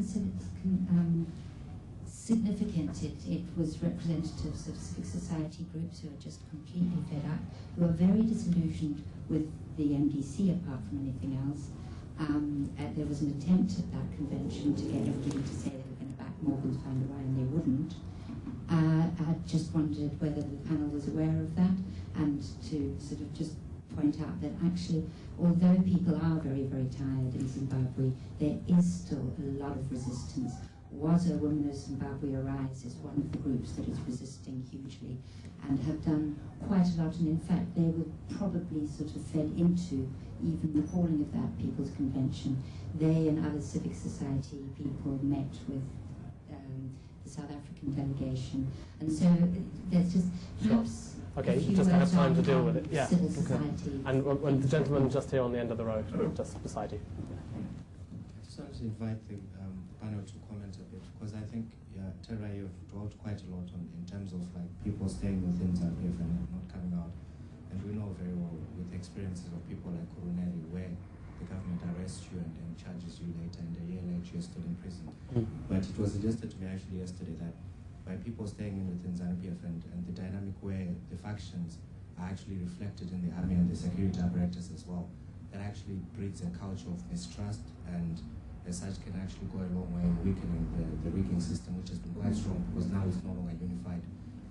[SPEAKER 12] significant. It was representatives of civic society groups who are just completely fed up, who are very disillusioned with the MDC apart from anything else. There was an attempt at that convention to get everybody to say they were going to back Morgan van der Rey, and they wouldn't. I just wondered whether the panel was aware of that, and to sort of just point out that actually, although people are very, very tired in Zimbabwe, there is still a lot of resistance. Was a Women of Zimbabwe Arise is one of the groups that is resisting hugely and have done quite a lot, and in fact they were probably sort of fed into even the calling of that People's Convention. They and other civic society people met with the South African delegation, and so there's just perhaps
[SPEAKER 1] okay, just have time to deal with it. Yeah.
[SPEAKER 12] Civil society.
[SPEAKER 1] And the gentleman just here on the end of the road, just beside you.
[SPEAKER 13] I just wanted to invite the panel to comment a bit, because I think Tererai, you've dwelt quite a lot in terms of like people staying within Zambia and not coming out. And we know very well with experiences of people like Kuruneli, where the government arrests you and then charges you later, and a year later you're still in prison. But it was suggested to me actually yesterday that by people staying in within ZANU-PF and the dynamic where the factions are actually reflected in the army and the security apparatus as well, that actually breeds a culture of mistrust, and as such can actually go a long way in weakening the rigging system, which has been quite strong, because now it's no longer unified.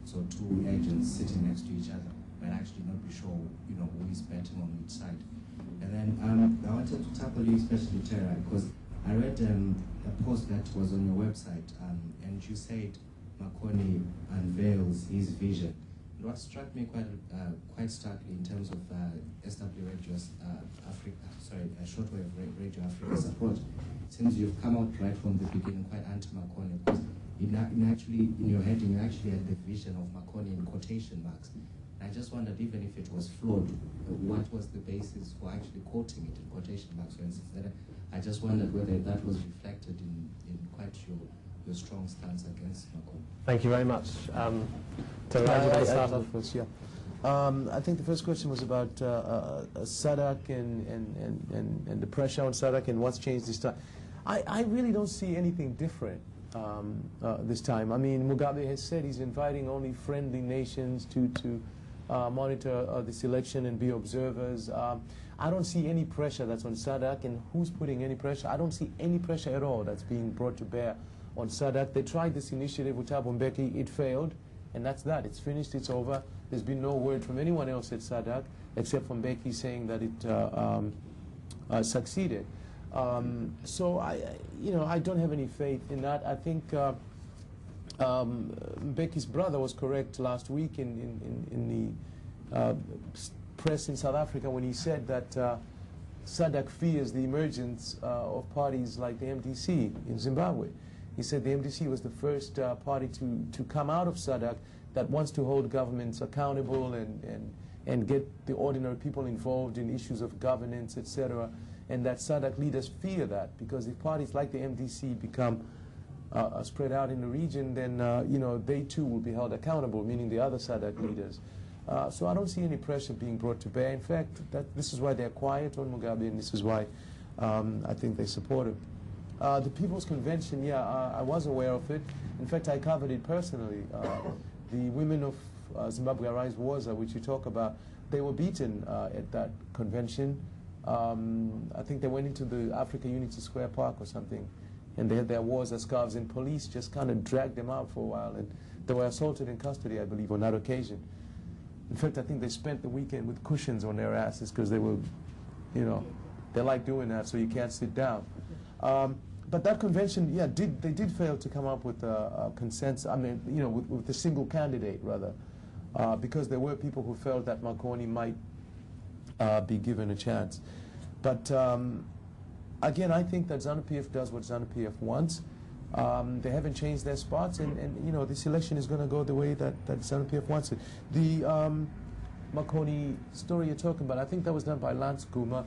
[SPEAKER 13] So 2 agents sitting next to each other might actually not be sure, who is betting on which side. And then I wanted to tackle you, especially Tererai, because I read a post that was on your website, and you said Makoni unveils his vision. And what struck me quite starkly in terms of SW Radio's shortwave Radio Africa's approach, since you've come out right from the beginning quite anti-Makoni, because in your heading you actually had the vision of Makoni in quotation marks. I just wondered, even if it was flawed, what was the basis for actually quoting it in quotation marks, for instance? I just wondered whether that was reflected in quite your strong stance against Makoni.
[SPEAKER 1] Thank you very much. Tererai, you want to start off?
[SPEAKER 4] First, yeah. I think the first question was about SADC and the pressure on SADC and what's changed this time. I really don't see anything different this time. I mean, Mugabe has said he's inviting only friendly nations to monitor this election and be observers. I don't see any pressure that's on SADC, and who's putting any pressure? I don't see any pressure at all that's being brought to bear on SADC. They tried this initiative with Becky, it failed, and that's that. It's finished, it's over. There's been no word from anyone else at SADC except from Becky saying that it succeeded. So I don't have any faith in that. I think Becky's brother was correct last week in the press in South Africa when he said that SADC fears the emergence of parties like the MDC in Zimbabwe. He said the MDC was the first party to come out of SADC that wants to hold governments accountable and get the ordinary people involved in issues of governance, etc. And that SADC leaders fear that, because if parties like the MDC become spread out in the region, then they too will be held accountable, meaning the other SADC leaders. So I don't see any pressure being brought to bear. In fact, this is why they're quiet on Mugabe, and this is why I think they support him. The People's Convention, yeah, I was aware of it. In fact, I covered it personally. The women of Zimbabwe Arise Waza, which you talk about, they were beaten at that convention. I think they went into the Africa Unity Square Park or something, and they had their Waza scarves, and police just kind of dragged them out for a while, and they were assaulted in custody, I believe, on that occasion. In fact, I think they spent the weekend with cushions on their asses because they were, they like doing that, so you can't sit down. But that convention, yeah, they did fail to come up with a consensus, I mean, with a single candidate, rather, because there were people who felt that Makoni might be given a chance. But again, I think that ZANU-PF does what ZANU-PF wants. They haven't changed their spots, and this election is going to go the way that ZANU-PF wants it. The Makoni story you're talking about, I think that was done by Lance Guma.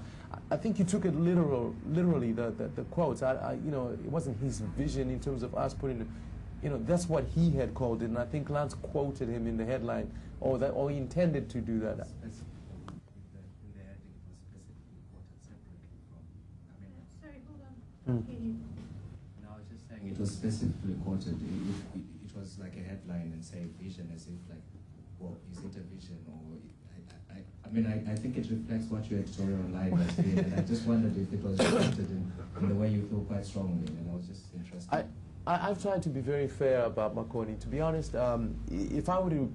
[SPEAKER 4] I think you took it literally, the quotes. It wasn't his vision in terms of us putting, that's what he had called it, and I think Lance quoted him in the headline, or he intended to do that.
[SPEAKER 9] Sorry, hold on.
[SPEAKER 13] No, I was just saying it was specifically quoted. It was like a headline and say vision, as if like, well, is it a vision or? I think it reflects what your editorial line has been, and I just wondered if it was reflected in the way you feel quite strongly, and I was just interested.
[SPEAKER 4] I've tried to be very fair about Makoni. To be honest, if I were to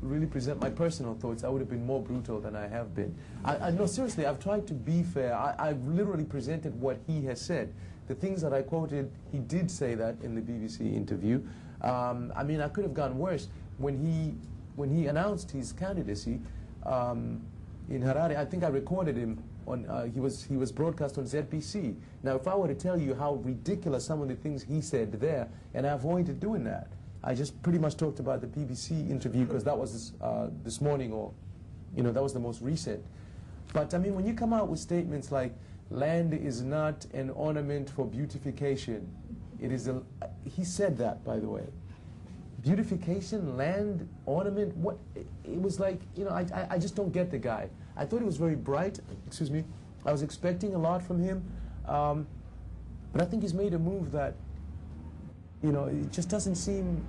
[SPEAKER 4] really present my personal thoughts, I would have been more brutal than I have been. No, seriously, I've tried to be fair. I've literally presented what he has said. The things that I quoted, he did say that in the BBC interview. I could have gone worse. When he announced his candidacy, in Harare, I think I recorded him on, he was broadcast on ZBC. Now, if I were to tell you how ridiculous some of the things he said there, and I avoided doing that. I just pretty much talked about the BBC interview because that was this morning, or, that was the most recent. But, when you come out with statements like, land is not an ornament for beautification, it is he said that, by the way. Beautification, land, ornament, what? It was like, I just don't get the guy. I thought he was very bright, excuse me. I was expecting a lot from him. But I think he's made a move that, it just doesn't seem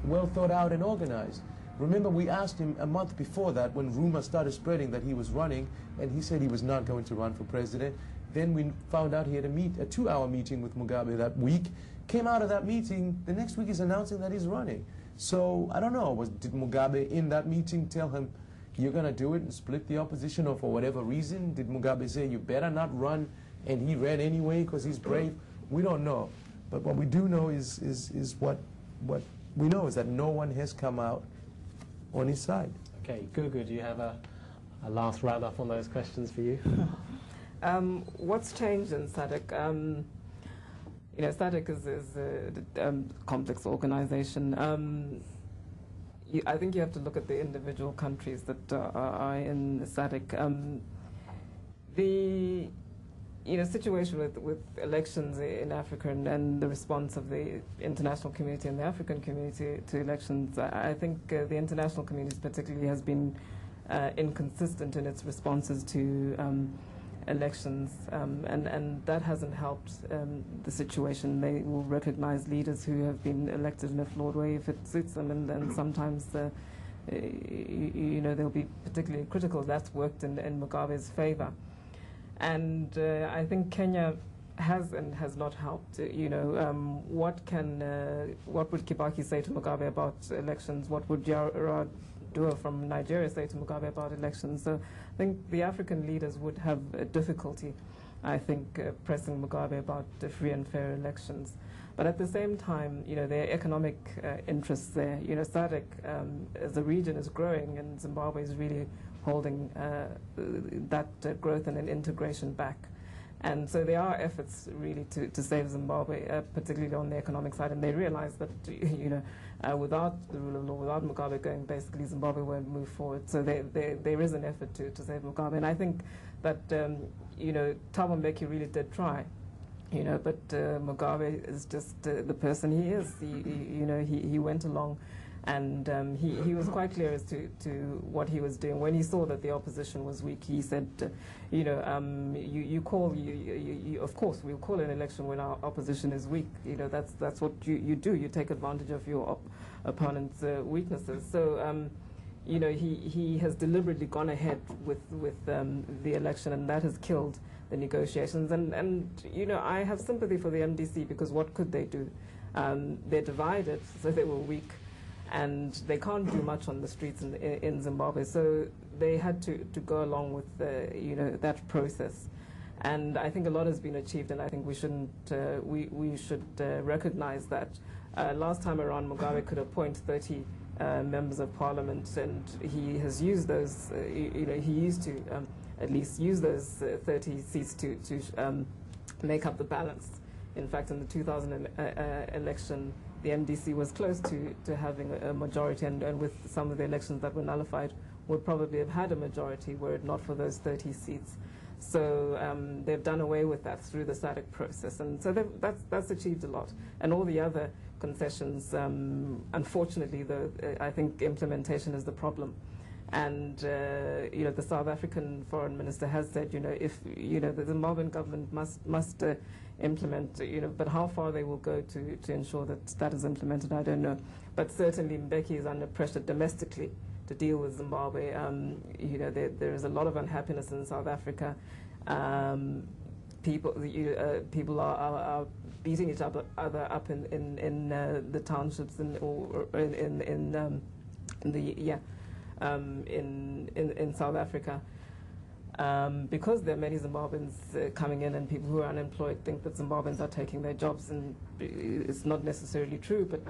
[SPEAKER 4] well thought out and organized. Remember, we asked him a month before that when rumors started spreading that he was running, and he said he was not going to run for president. Then we found out he had a 2-hour meeting with Mugabe that week. Came out of that meeting, the next week he's announcing that he's running. So, I don't know, did Mugabe in that meeting tell him, you're going to do it and split the opposition, or for whatever reason? Did Mugabe say, you better not run, and he ran anyway because he's brave? We don't know. But what we do know is what we know is that no one has come out on his side.
[SPEAKER 1] Okay, Gugu, do you have a last round-up on those questions for you?
[SPEAKER 2] What's changed in SADC? SADC is a complex organization. I think you have to look at the individual countries that are in SADC. The situation with elections in Africa and the response of the international community and the African community to elections, I think the international community particularly has been inconsistent in its responses to elections, and that hasn't helped the situation. They will recognize leaders who have been elected in a flawed way if it suits them, and then sometimes they'll be particularly critical. That's worked in Mugabe's favor. And I think Kenya has and has not helped. What would Kibaki say to Mugabe about elections? What would Yar'Adua from Nigeria say to Mugabe about elections? So I think the African leaders would have a difficulty, pressing Mugabe about free and fair elections. But at the same time, there are economic interests there. SADC as a region is growing, and Zimbabwe is really holding that growth and integration back. And so there are efforts really to save Zimbabwe, particularly on the economic side, and they realize that, without the rule of law, without Mugabe going, basically Zimbabwe won't move forward. So there is an effort to save Mugabe. And I think that, Thabo Mbeki really did try, but Mugabe is just the person he is. He went along, and he was quite clear as to what he was doing. When he saw that the opposition was weak, he said, of course, we'll call an election when our opposition is weak. That's what you do. You take advantage of your opponent's weaknesses. So, he has deliberately gone ahead with the election, and that has killed the negotiations. And I have sympathy for the MDC, because what could they do? They're divided, so they were weak. And they can't do much on the streets in Zimbabwe, so they had to go along with that process. And I think a lot has been achieved, and I think we shouldn't we should recognize that. Last time around, Mugabe could appoint 30 members of parliament, and he has used those. He used to at least use those 30 seats to make up the balance. In fact, in the 2000 election, the MDC was close to having a majority, and with some of the elections that were nullified, would probably have had a majority were it not for those 30 seats. So they've done away with that through the SADC process, and so that's achieved a lot. And all the other concessions, unfortunately, I think implementation is the problem. And the South African foreign minister has said, if the Zimbabwean government must implement, but how far they will go to ensure that that is implemented, I don't know. But certainly Becky is under pressure domestically to deal with Zimbabwe. There is a lot of unhappiness in South Africa. People are beating each other up in the townships in South Africa. Because there are many Zimbabweans coming in, and people who are unemployed think that Zimbabweans are taking their jobs, and it's not necessarily true, but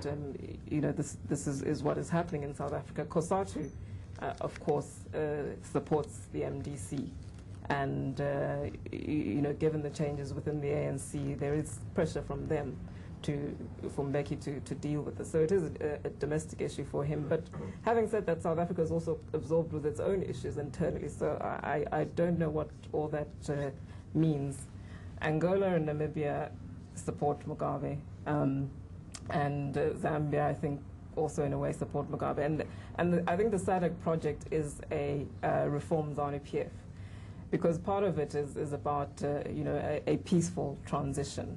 [SPEAKER 2] this is what is happening in South Africa. COSATU, of course, supports the MDC, and given the changes within the ANC, there is pressure from them for Becky to deal with this. So it is a domestic issue for him. But having said that, South Africa is also absorbed with its own issues internally. So I don't know what all that means. Angola and Namibia support Mugabe, and Zambia, I think, also in a way support Mugabe. And I think the SADC project is a reform ZANU-PF, because part of it is about a peaceful transition.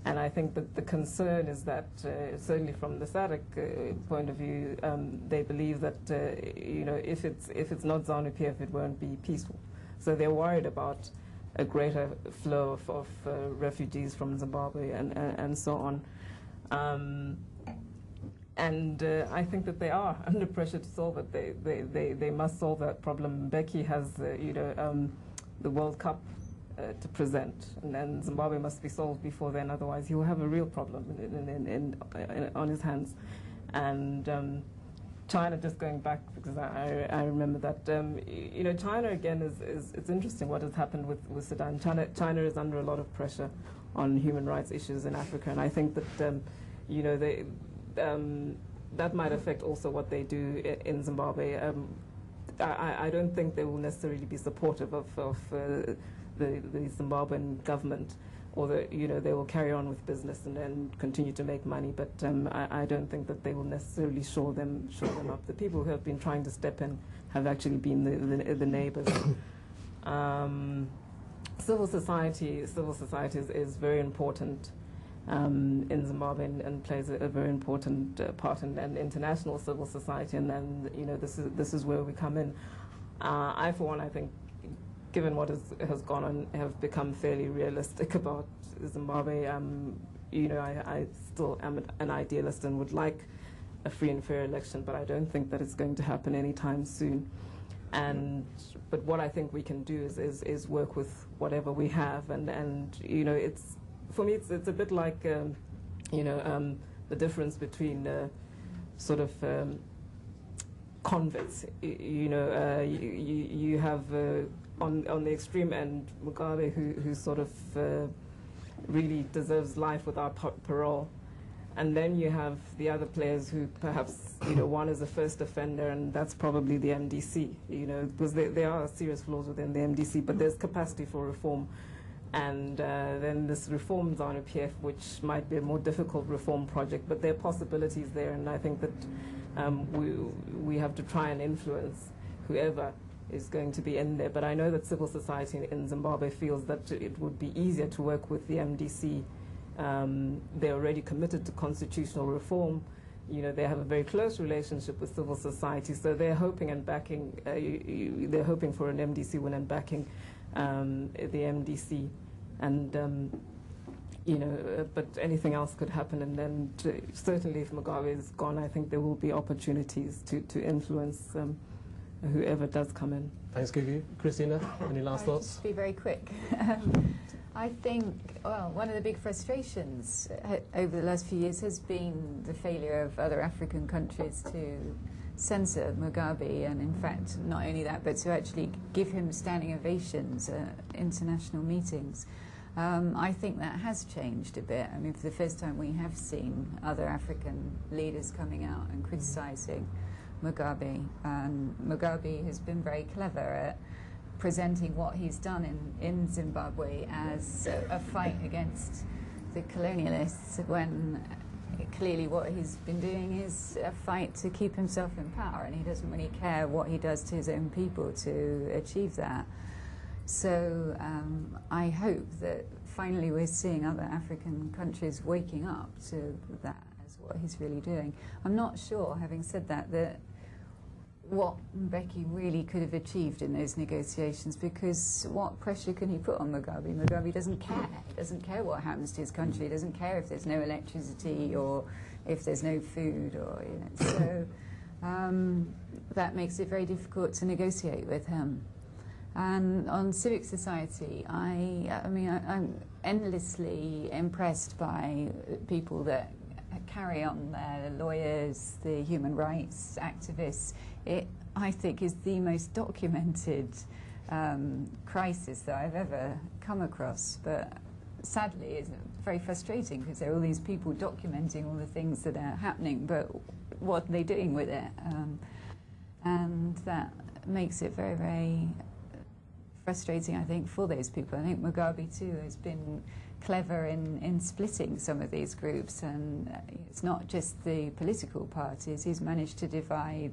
[SPEAKER 2] And I think that the concern is that, certainly from the SADC point of view, they believe that if it's not ZANU-PF, it won't be peaceful. So they're worried about a greater flow of refugees from Zimbabwe and so on. I think that they are under pressure to solve it. They must solve that problem. Becky has the World Cup to present, and then Zimbabwe must be solved before then, otherwise he will have a real problem on his hands. And China, just going back, because I remember that, China again it's interesting what has happened with Sudan. China is under a lot of pressure on human rights issues in Africa, and I think that that might affect also what they do in Zimbabwe. I don't think they will necessarily be supportive of the Zimbabwean government, or they will carry on with business and continue to make money. But I don't think that they will necessarily shore them up. The people who have been trying to step in have actually been the neighbors. Civil society is very important in Zimbabwe and plays a very important part in international civil society. And then this is where we come in. I, for one, I think, given what has gone on, have become fairly realistic about Zimbabwe. I still am an idealist and would like a free and fair election, but I don't think that it's going to happen anytime soon. But what I think we can do is work with whatever we have, and it's, for me, it's a bit like the difference between sort of convicts. You have on the extreme end Mugabe, who sort of really deserves life without parole. And then you have the other players who perhaps, one is a first offender, and that's probably the MDC, because there are serious flaws within the MDC, but there's capacity for reform. And then this reform ZANU-PF, which might be a more difficult reform project, but there are possibilities there, and I think that we have to try and influence whoever is going to be in there. But I know that civil society in Zimbabwe feels that it would be easier to work with the MDC. They're already committed to constitutional reform. They have a very close relationship with civil society, so they're hoping and backing. They're hoping for an MDC win and backing the MDC, and but anything else could happen. And then certainly, if Mugabe is gone, I think there will be opportunities to influence whoever does come in.
[SPEAKER 1] Thanks, Gugu. Christina, any last thoughts?
[SPEAKER 3] Just be very quick. I think, well, one of the big frustrations over the last few years has been the failure of other African countries to censor Mugabe, and in fact, not only that, but to actually give him standing ovations at international meetings. I think that has changed a bit. I mean, for the first time, we have seen other African leaders coming out and criticising Mugabe, and Mugabe has been very clever at presenting what he's done in Zimbabwe as a fight against the colonialists, when clearly what he's been doing is a fight to keep himself in power, and he doesn't really care what he does to his own people to achieve that. So I hope that finally we're seeing other African countries waking up to that as what he's really doing. I'm not sure, having said that, that what Becky really could have achieved in those negotiations, because what pressure can he put on Mugabe? Mugabe doesn't care. He doesn't care what happens to his country. He doesn't care if there's no electricity or if there's no food, or so that makes it very difficult to negotiate with him. And on civic society, I mean, I'm endlessly impressed by people that carry on there, the lawyers, the human rights activists. It, I think, is the most documented crisis that I've ever come across. But sadly, it's very frustrating because there are all these people documenting all the things that are happening, but what are they doing with it? And that makes it very, very frustrating, I think, for those people. I think Mugabe, too, has been clever in splitting some of these groups, and it's not just the political parties. He's managed to divide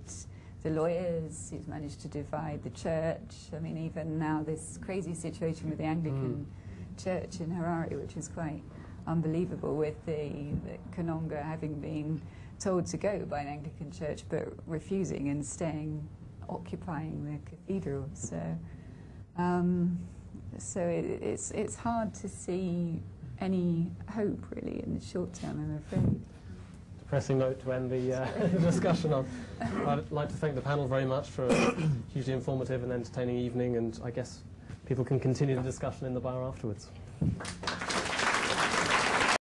[SPEAKER 3] the lawyers, he's managed to divide the church. I mean, even now this crazy situation with the Anglican church in Harare, which is quite unbelievable, with the Kanonga having been told to go by an Anglican church but refusing and staying, occupying the cathedral. So it's hard to see any hope, really, in the short term, I'm afraid.
[SPEAKER 1] Depressing note to end the discussion on. I'd like to thank the panel very much for a hugely informative and entertaining evening, and I guess people can continue the discussion in the bar afterwards.